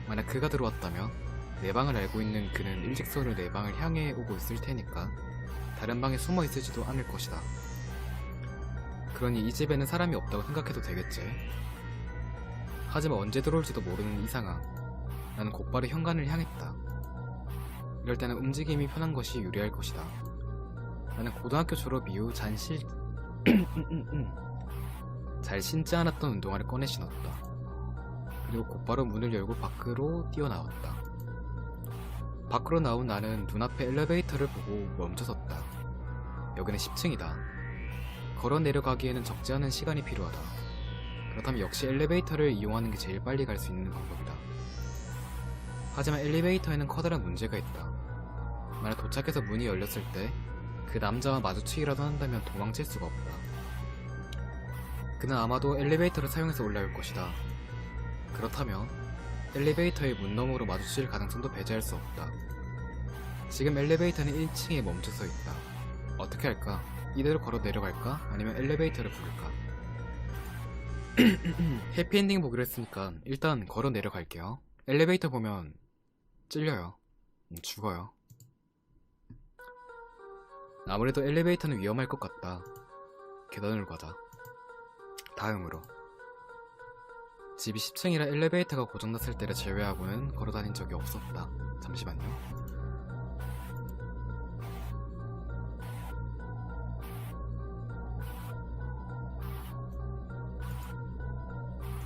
만약 그가 들어왔다면 내 방을 알고 있는 그는 일직선으로 내 방을 향해 오고 있을 테니까 다른 방에 숨어 있을지도 않을 것이다. 그러니 이 집에는 사람이 없다고 생각해도 되겠지. 하지만 언제 들어올지도 모르는 이상아. 나는 곧바로 현관을 향했다. 이럴 때는 움직임이 편한 것이 유리할 것이다. 나는 고등학교 졸업 이후 잘 신지 않았던 운동화를 꺼내 신었다. 그리고 곧바로 문을 열고 밖으로 뛰어나왔다. 밖으로 나온 나는 눈앞에 엘리베이터를 보고 멈춰섰다. 여기는 10층이다. 걸어 내려가기에는 적지 않은 시간이 필요하다. 그렇다면 역시 엘리베이터를 이용하는 게 제일 빨리 갈 수 있는 방법이다. 하지만 엘리베이터에는 커다란 문제가 있다. 만약 도착해서 문이 열렸을 때 그 남자와 마주치기라도 한다면 도망칠 수가 없다. 그는 아마도 엘리베이터를 사용해서 올라올 것이다. 그렇다면 엘리베이터의 문 너머로 마주칠 가능성도 배제할 수 없다. 지금 엘리베이터는 1층에 멈춰서 있다. 어떻게 할까? 이대로 걸어 내려갈까? 아니면 엘리베이터를 부를까? 해피엔딩 보기로 했으니까 일단 걸어 내려갈게요. 엘리베이터 보면 찔려요. 죽어요. 아무래도 엘리베이터는 위험할 것 같다. 계단으로 가자. 다음으로 집이 10층이라 엘리베이터가 고장났을 때를 제외하고는 걸어다닌 적이 없었다. 잠시만요.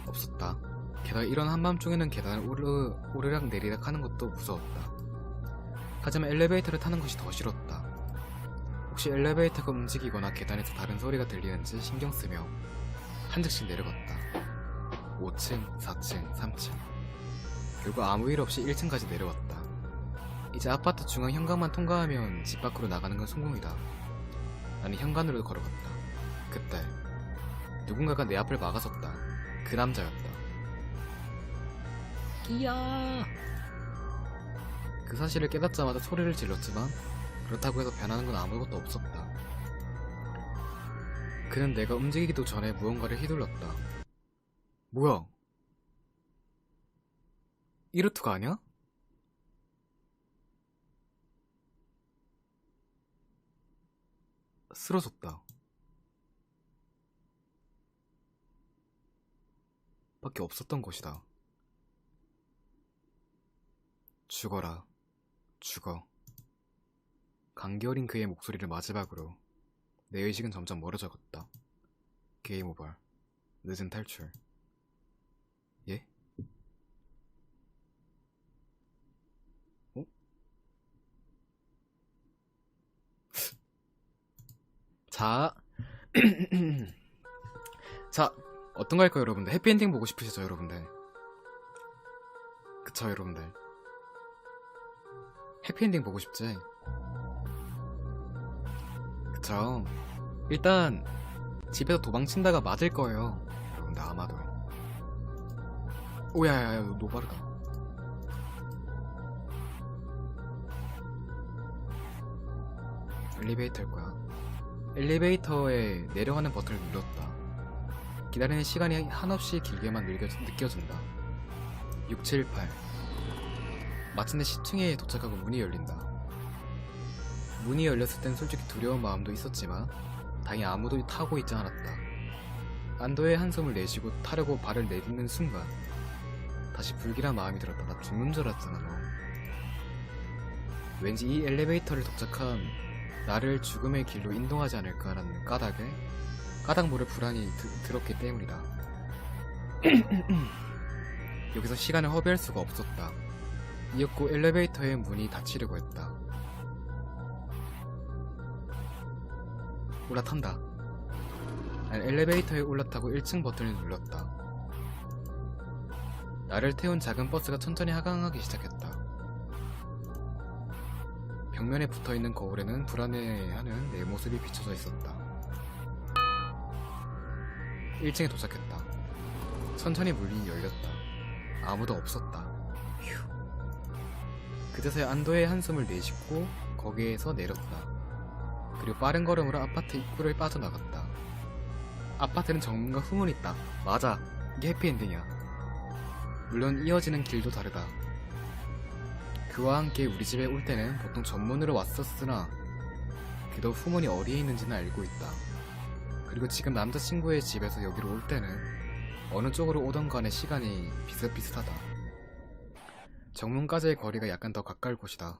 없었다. 게다가 이런 한밤중에는 계단을 오르락 내리락 하는 것도 무서웠다. 하지만 엘리베이터를 타는 것이 더 싫었다. 혹시 엘리베이터가 움직이거나 계단에서 다른 소리가 들리는지 신경쓰며 한 층씩 내려갔다. 5층, 4층, 3층. 결국 아무 일 없이 1층까지 내려왔다. 이제 아파트 중앙 현관만 통과하면 집 밖으로 나가는 건 성공이다. 나는 현관으로 걸어갔다. 그때 누군가가 내 앞을 막아섰다. 그 남자였다. 끼야! 그 사실을 깨닫자마자 소리를 질렀지만 그렇다고 해서 변하는 건 아무것도 없었다. 그는 내가 움직이기도 전에 무언가를 휘둘렀다. 뭐야? 이루트가 아니야? 쓰러졌다. 밖에 없었던 것이다. 죽어라. 죽어. 감기 어린 그의 목소리를 마지막으로 내 의식은 점점 멀어져갔다. 게임 오버. 늦은 탈출. 예? 어? 자, 자, 어떤 거 할까요, 여러분들? 해피엔딩 보고 싶으시죠, 여러분들? 그쵸, 여러분들? 해피엔딩 보고 싶지? 그쵸. 일단 집에서 도망친다가 맞을 거예요, 여러분들. 아마도. 오야야야, 너 빠르다. 엘리베이터일 거야. 엘리베이터에 내려가는 버튼을 눌렀다. 기다리는 시간이 한없이 길게만 느껴진다. 6, 7, 8. 마침내 10층에 도착하고 문이 열린다. 문이 열렸을 땐 솔직히 두려운 마음도 있었지만 다행히 아무도 타고 있지 않았다. 안도의 한숨을 내쉬고 타려고 발을 내딛는 순간 다시 불길한 마음이 들었다. 나 죽는 줄 알았잖아, 너. 왠지 이 엘리베이터를 도착한 나를 죽음의 길로 인도하지 않을까라는 까닭모를 불안히 들었기 때문이다. 여기서 시간을 허비할 수가 없었다. 이윽고 엘리베이터의 문이 닫히려고 했다. 올라탄다. 난 엘리베이터에 올라타고 1층 버튼을 눌렀다. 나를 태운 작은 버스가 천천히 하강하기 시작했다. 벽면에 붙어있는 거울에는 불안해하는 내 모습이 비춰져 있었다. 1층에 도착했다. 천천히 문이 열렸다. 아무도 없었다. 휴. 그제서야 안도의 한숨을 내쉽고 거기에서 내렸다. 그리고 빠른 걸음으로 아파트 입구를 빠져나갔다. 아파트는 정문과 후문이 있다. 맞아, 이게 해피엔딩이야. 물론 이어지는 길도 다르다. 그와 함께 우리 집에 올 때는 보통 전문으로 왔었으나 그도 후문이 어디에 있는지는 알고 있다. 그리고 지금 남자친구의 집에서 여기로 올 때는 어느 쪽으로 오던 간의 시간이 비슷비슷하다. 정문까지의 거리가 약간 더 가까울 곳이다.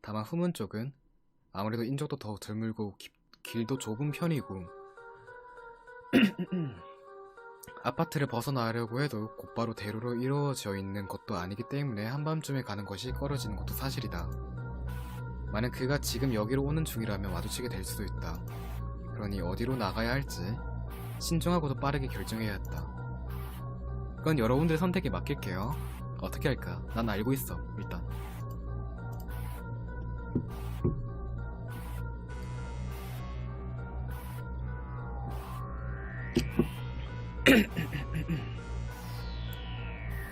다만 후문 쪽은 아무래도 인적도 더 드물고 길도 좁은 편이고 아파트를 벗어나려고 해도 곧바로 대로로 이루어져 있는 것도 아니기 때문에 한밤중에 가는 것이 꺼려지는 것도 사실이다. 만약 그가 지금 여기로 오는 중이라면 마주치게 될 수도 있다. 그러니 어디로 나가야 할지 신중하고도 빠르게 결정해야 했다. 그건 여러분들의 선택에 맡길게요. 어떻게 할까? 난 알고 있어, 일단.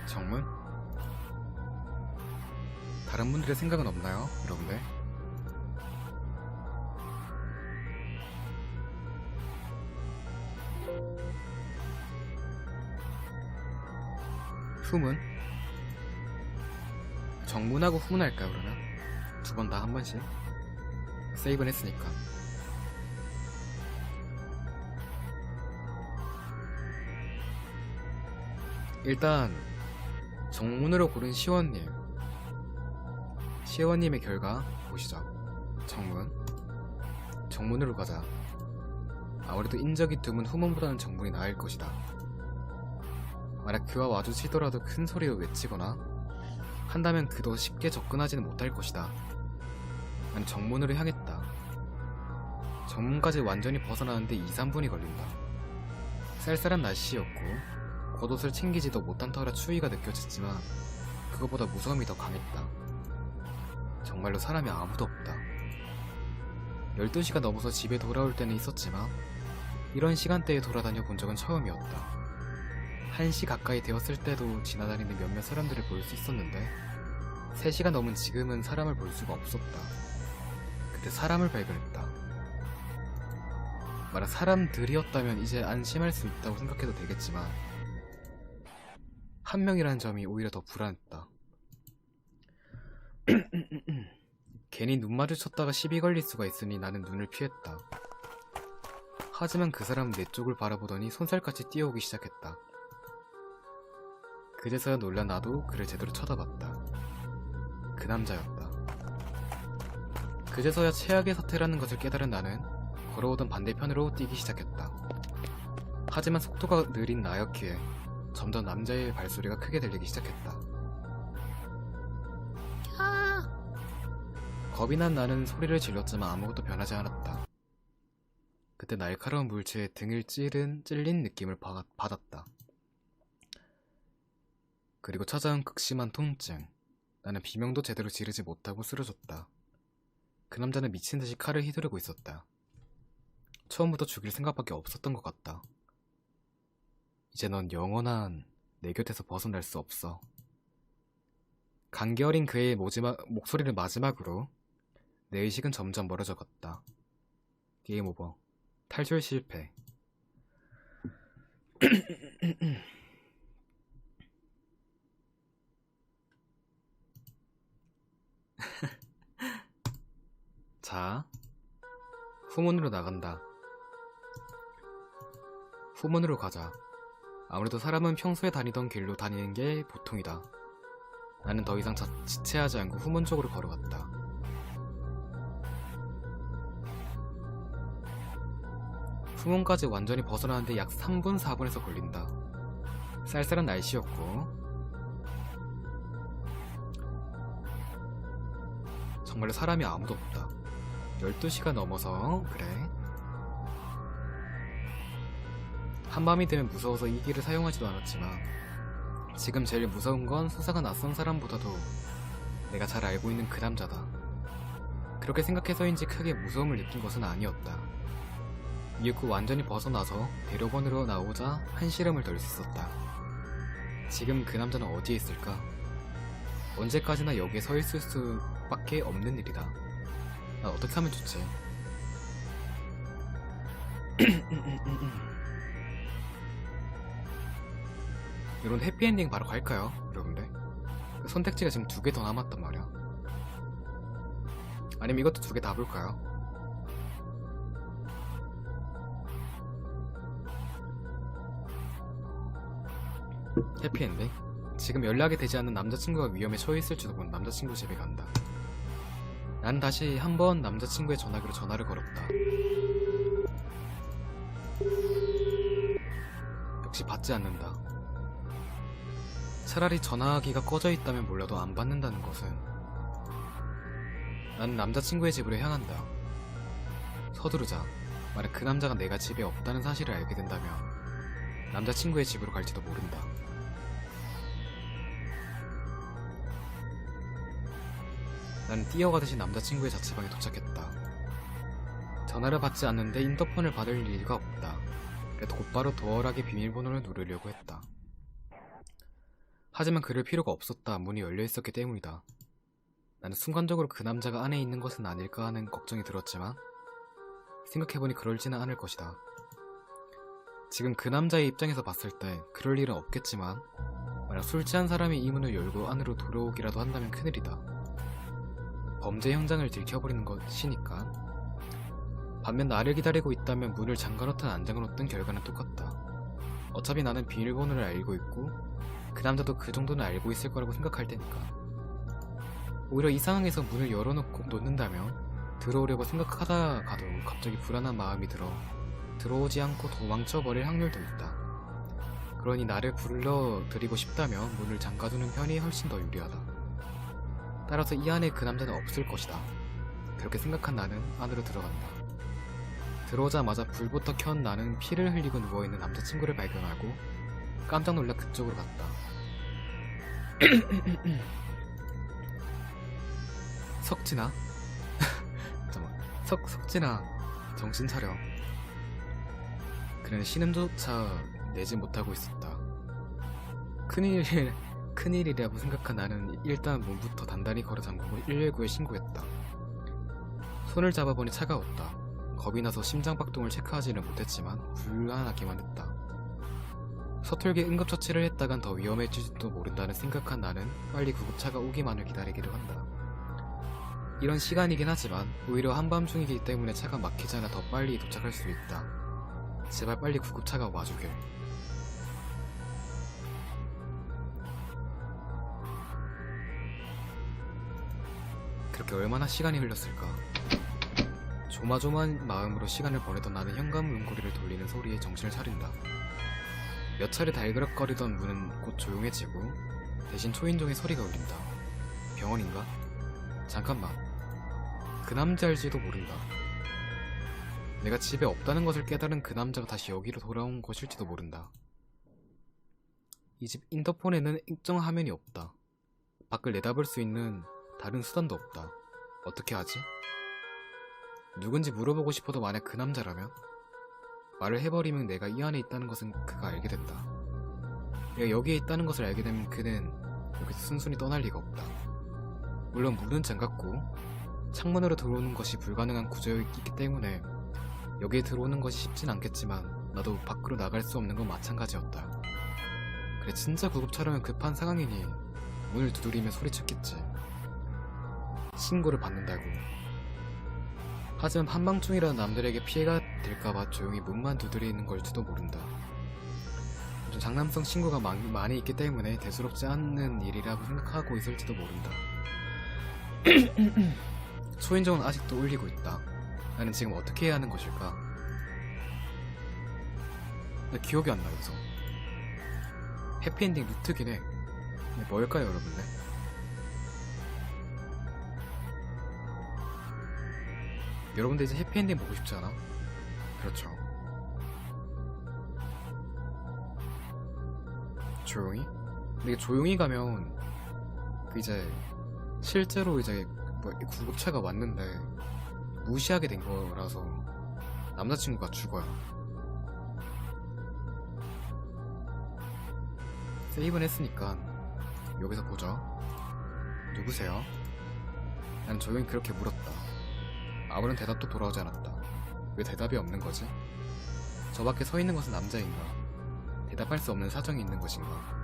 정문? 다른 분들의 생각은 없나요, 여러분들? 후문? 정문하고 후문 할까요, 그러면? 두 번 다 한 번씩? 세이브는 했으니까. 일단 정문으로 고른 시원님의 결과 보시죠. 정문으로 가자. 아무래도 인적이 드문 후문보다는 정문이 나을 것이다. 만약 그와 마주치더라도 큰 소리로 외치거나 한다면 그도 쉽게 접근하지는 못할 것이다. 난 정문으로 향했다. 정문까지 완전히 벗어나는데 2-3분이 걸린다. 쌀쌀한 날씨였고 겉옷을 챙기지도 못한 터라 추위가 느껴졌지만 그것보다 무서움이 더 강했다. 정말로 사람이 아무도 없다. 12시가 넘어서 집에 돌아올 때는 있었지만 이런 시간대에 돌아다녀 본 적은 처음이었다. 1시 가까이 되었을 때도 지나다니는 몇몇 사람들을 볼 수 있었는데 3시가 넘은 지금은 사람을 볼 수가 없었다. 그때 사람을 발견했다. 만약 사람들이었다면 이제 안심할 수 있다고 생각해도 되겠지만 한 명이라는 점이 오히려 더 불안했다. 괜히 눈 마주쳤다가 시비 걸릴 수가 있으니 나는 눈을 피했다. 하지만 그 사람은 내 쪽을 바라보더니 손살같이 뛰어오기 시작했다. 그제서야 놀란 나도 그를 제대로 쳐다봤다. 그 남자였다. 그제서야 최악의 사태라는 것을 깨달은 나는 걸어오던 반대편으로 뛰기 시작했다. 하지만 속도가 느린 나였기에 점점 남자의 발소리가 크게 들리기 시작했다. 겁이 난 나는 소리를 질렀지만 아무것도 변하지 않았다. 그때 날카로운 물체에 등을 찔린 느낌을 받았다. 그리고 찾아온 극심한 통증. 나는 비명도 제대로 지르지 못하고 쓰러졌다. 그 남자는 미친듯이 칼을 휘두르고 있었다. 처음부터 죽일 생각밖에 없었던 것 같다. 이제 넌 영원한 내 곁에서 벗어날 수 없어. 간기 어린 그의 목소리를 마지막으로 내 의식은 점점 멀어져 갔다. 게임 오버. 탈출 실패. 자, 후문으로 나간다. 후문으로 가자. 아무래도 사람은 평소에 다니던 길로 다니는 게 보통이다. 나는 더 이상 지체하지 않고 후문 쪽으로 걸어갔다. 후문까지 완전히 벗어나는데 약 3분, 4분에서 걸린다. 쌀쌀한 날씨였고 정말로 사람이 아무도 없다. 12시가 넘어서 그래. 한밤이 되면 무서워서 이 길을 사용하지도 않았지만 지금 제일 무서운 건 수사가 낯선 사람보다도 내가 잘 알고 있는 그 남자다. 그렇게 생각해서인지 크게 무서움을 느낀 것은 아니었다. 이윽고 완전히 벗어나서 대로변으로 나오자 한시름을 덜 수 있었다. 지금 그 남자는 어디에 있을까? 언제까지나 여기에 서 있을 수밖에 없는 일이다. 난 어떻게 하면 좋지? 이런 해피엔딩 바로 갈까요? 여러분들? 선택지가 지금 2개 더 남았단 말이야. 아니면 이것도 2개 다 볼까요? 해피엔딩? 지금 연락이 되지 않는 남자친구가 위험에 처해 있을지도 모르는 남자친구 집에 간다. 난 다시 한번 남자친구의 전화기로 전화를 걸었다. 역시 받지 않는다. 차라리 전화기가 꺼져 있다면 몰라도 안 받는다는 것은 나는 남자친구의 집으로 향한다. 서두르자. 만약 그 남자가 내가 집에 없다는 사실을 알게 된다면 남자친구의 집으로 갈지도 모른다. 나는 뛰어가듯이 남자친구의 자취방에 도착했다. 전화를 받지 않는데 인터폰을 받을 리가 없다. 그래도 곧바로 도어락의 비밀번호를 누르려고 했다. 하지만 그럴 필요가 없었다. 문이 열려있었기 때문이다. 나는 순간적으로 그 남자가 안에 있는 것은 아닐까 하는 걱정이 들었지만 생각해보니 그럴지는 않을 것이다. 지금 그 남자의 입장에서 봤을 때 그럴 일은 없겠지만 만약 술 취한 사람이 이 문을 열고 안으로 들어오기라도 한다면 큰일이다. 범죄 현장을 들켜버리는 것이니까. 반면 나를 기다리고 있다면 문을 잠가놓든 안 잠가놓든 결과는 똑같다. 어차피 나는 비밀번호를 알고 있고 그 남자도 그 정도는 알고 있을 거라고 생각할 테니까. 오히려 이 상황에서 문을 열어놓고 놓는다면 들어오려고 생각하다가도 갑자기 불안한 마음이 들어 들어오지 않고 도망쳐버릴 확률도 있다. 그러니 나를 불러들이고 싶다면 문을 잠가두는 편이 훨씬 더 유리하다. 따라서 이 안에 그 남자는 없을 것이다. 그렇게 생각한 나는 안으로 들어간다. 들어오자마자 불부터 켠 나는 피를 흘리고 누워있는 남자친구를 발견하고 깜짝 놀라 그쪽으로 갔다. 석진아? 잠깐만. 석진아, 정신 차려. 그는 신음조차 내지 못하고 있었다. 큰일이라고 생각한 나는 일단 문부터 단단히 걸어 잠그고 119에 신고했다. 손을 잡아보니 차가웠다. 겁이 나서 심장박동을 체크하지는 못했지만 불안하기만 했다. 서툴게 응급처치를 했다간 더 위험해질지도 모른다는 생각한 나는 빨리 구급차가 오기만을 기다리기를 한다. 이런 시간이긴 하지만 오히려 한밤중이기 때문에 차가 막히지 않아 더 빨리 도착할 수 있다. 제발 빨리 구급차가 와주길. 그렇게 얼마나 시간이 흘렀을까. 조마조마한 마음으로 시간을 보내던 나는 현관 문고리를 돌리는 소리에 정신을 차린다. 몇 차례 달그락거리던 문은 곧 조용해지고 대신 초인종의 소리가 울린다. 병원인가? 잠깐만. 그 남자일지도 모른다. 내가 집에 없다는 것을 깨달은 그 남자가 다시 여기로 돌아온 것일지도 모른다. 이 집 인터폰에는 일정 화면이 없다. 밖을 내다볼 수 있는 다른 수단도 없다. 어떻게 하지? 누군지 물어보고 싶어도 만약 그 남자라면? 말을 해버리면 내가 이 안에 있다는 것은 그가 알게 된다. 내가 여기에 있다는 것을 알게 되면 그는 여기서 순순히 떠날 리가 없다. 물론 문은 잠갔고 창문으로 들어오는 것이 불가능한 구조였기 때문에 여기에 들어오는 것이 쉽진 않겠지만 나도 밖으로 나갈 수 없는 건 마찬가지였다. 그래, 진짜 구급차라면 급한 상황이니 문을 두드리며 소리쳤겠지. 신고를 받는다고. 하지만 한방중이라는 남들에게 피해가 될까봐 조용히 문만 두드리는 걸지도 모른다. 좀 장난성 신고가 많이 있기 때문에 대수롭지 않는 일이라고 생각하고 있을지도 모른다. 초인종은 아직도 울리고 있다. 나는 지금 어떻게 해야 하는 것일까? 나 기억이 안 나, 여기서. 해피엔딩 루트긴 해. 근데 뭘까요, 여러분들? 여러분들 이제 해피엔딩 보고 싶지 않아? 그렇죠. 조용히? 근데 이게 조용히 가면 그 이제 실제로 이제 뭐 구급차가 왔는데 무시하게 된 거라서 남자친구가 죽어요. 세이브는 했으니까 여기서 보죠. 누구세요? 난 조용히 그렇게 물었다. 아무런 대답도 돌아오지 않았다. 왜 대답이 없는 거지? 저 밖에 서 있는 것은 남자인가? 대답할 수 없는 사정이 있는 것인가?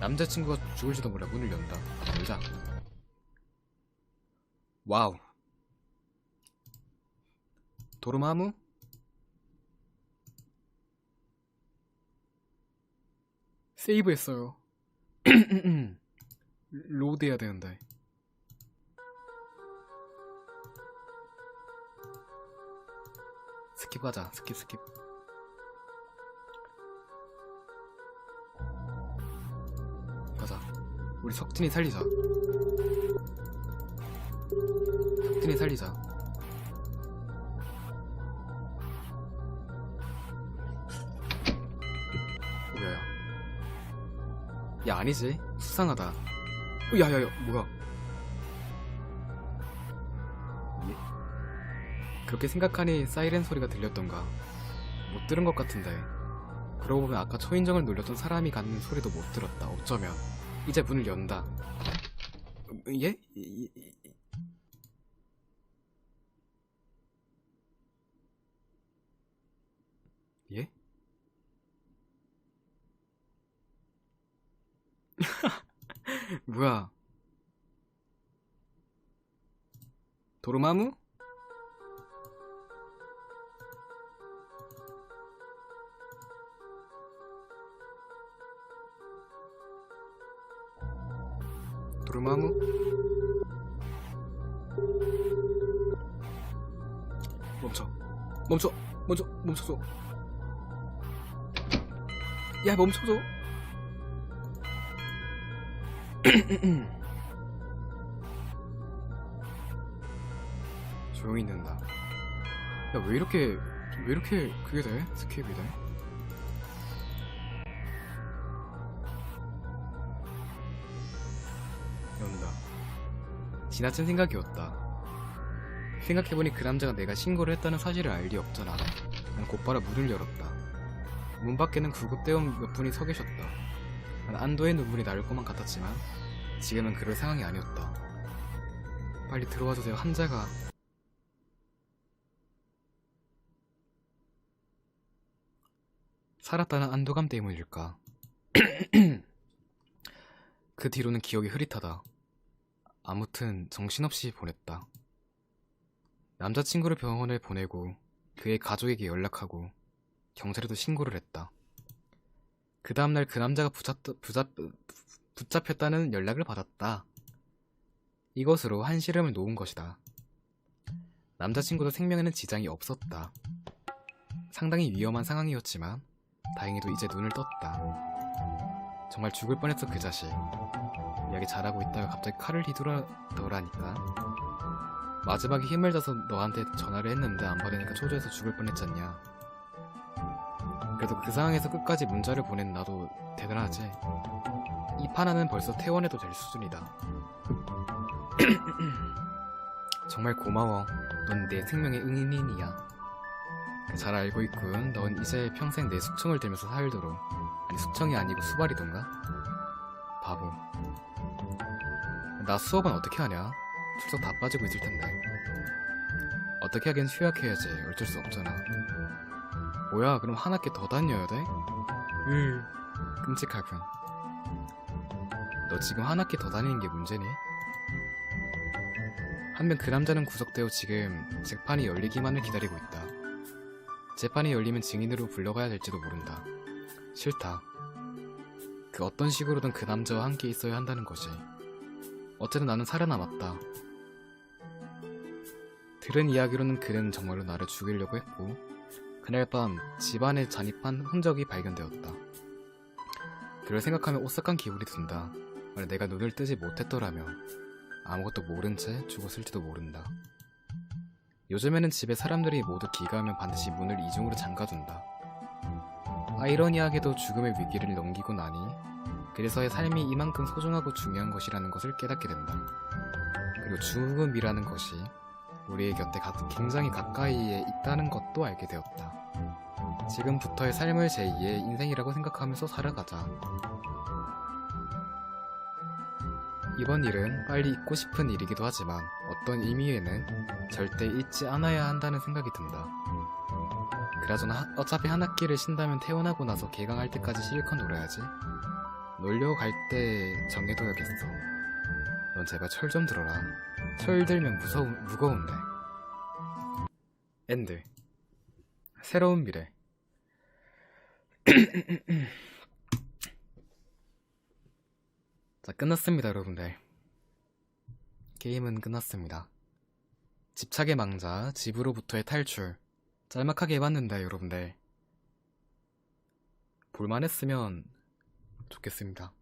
남자친구가 죽을지도 몰라. 문을 연다. 열자. 와우. 도르마무? 세이브 했어요. 로드 해야 되는데. 스킵하자. 스킵. 가자. 우리 석진이 살리자. 뭐야? 야, 아니지. 수상하다. 야야야, 뭐야? 그렇게 생각하니 사이렌 소리가 들렸던가. 못 들은 것 같은데. 그러고 보면 아까 초인종을 눌렸던 사람이 갖는 소리도 못 들었다. 어쩌면 이제 문을 연다. 예? 예? 뭐야? 도르마무? 도르마무? 멈춰줘. 야, 멈춰줘. 조용히 있는다. 야, 왜 이렇게 그게 돼? 스킵이 돼? 연다. 지나친 생각이었다. 생각해보니 그 남자가 내가 신고를 했다는 사실을 알 리 없잖아. 난 곧바로 문을 열었다. 문 밖에는 구급대원 몇 분이 서 계셨다. 난 안도의 눈물이 나올 것만 같았지만 지금은 그럴 상황이 아니었다. 빨리 들어와주세요. 환자가. 살았다는 안도감 때문일까. 그 뒤로는 기억이 흐릿하다. 아무튼 정신없이 보냈다. 남자친구를 병원에 보내고 그의 가족에게 연락하고 경찰에도 신고를 했다. 그 다음날 그 남자가 붙잡혔다는 연락을 받았다. 이것으로 한시름을 놓은 것이다. 남자친구도 생명에는 지장이 없었다. 상당히 위험한 상황이었지만 다행히도 이제 눈을 떴다. 정말 죽을 뻔했어 그 자식. 이야기 잘하고 있다가 갑자기 칼을 휘두르더라니까. 마지막에 힘을 줘서 너한테 전화를 했는데 안 받으니까 초조해서 죽을 뻔했잖냐. 그래도 그 상황에서 끝까지 문자를 보낸 나도 대단하지. 이 판하는 벌써 퇴원해도 될 수준이다. 정말 고마워. 넌 내 생명의 은인이야. 잘 알고 있군. 넌 이제 평생 내 숙청을 들면서 살도록. 아니, 숙청이 아니고 수발이던가? 바보. 나 수업은 어떻게 하냐? 출석 다 빠지고 있을 텐데. 어떻게 하긴 휴학해야지. 어쩔 수 없잖아. 뭐야, 그럼 한 학기 더 다녀야 돼? 끔찍하군. 너 지금 한 학기 더 다니는 게 문제니? 한편 그 남자는 구속되어 지금 재판이 열리기만을 기다리고 있다. 재판이 열리면 증인으로 불러가야 될지도 모른다. 싫다. 그 어떤 식으로든 그 남자와 함께 있어야 한다는 것이. 어쨌든 나는 살아남았다. 들은 이야기로는 그는 정말로 나를 죽이려고 했고 그날 밤 집안에 잔입한 흔적이 발견되었다. 그걸 생각하면 오싹한 기분이 든다. 만약 내가 눈을 뜨지 못했더라면 아무것도 모른 채 죽었을지도 모른다. 요즘에는 집에 사람들이 모두 귀가하면 반드시 문을 이중으로 잠가둔다. 아이러니하게도 죽음의 위기를 넘기고 나니 그래서의 삶이 이만큼 소중하고 중요한 것이라는 것을 깨닫게 된다. 그리고 죽음이라는 것이 우리의 곁에 굉장히 가까이에 있다는 것도 알게 되었다. 지금부터의 삶을 제2의 인생이라고 생각하면서 살아가자. 이번 일은 빨리 잊고 싶은 일이기도 하지만 어떤 의미에는 절대 잊지 않아야 한다는 생각이 든다. 그나저나 어차피 한 학기를 쉰다면 퇴원하고 나서 개강할 때까지 실컷 놀아야지. 놀려 갈 때 정해둬야겠어. 넌 제발 철 좀 들어라. 철 들면 무거운데. 엔드. 새로운 미래. 자, 끝났습니다, 여러분들. 게임은 끝났습니다. 집착의 망자, 집으로부터의 탈출. 짤막하게 해봤는데, 여러분들. 볼만했으면 좋겠습니다.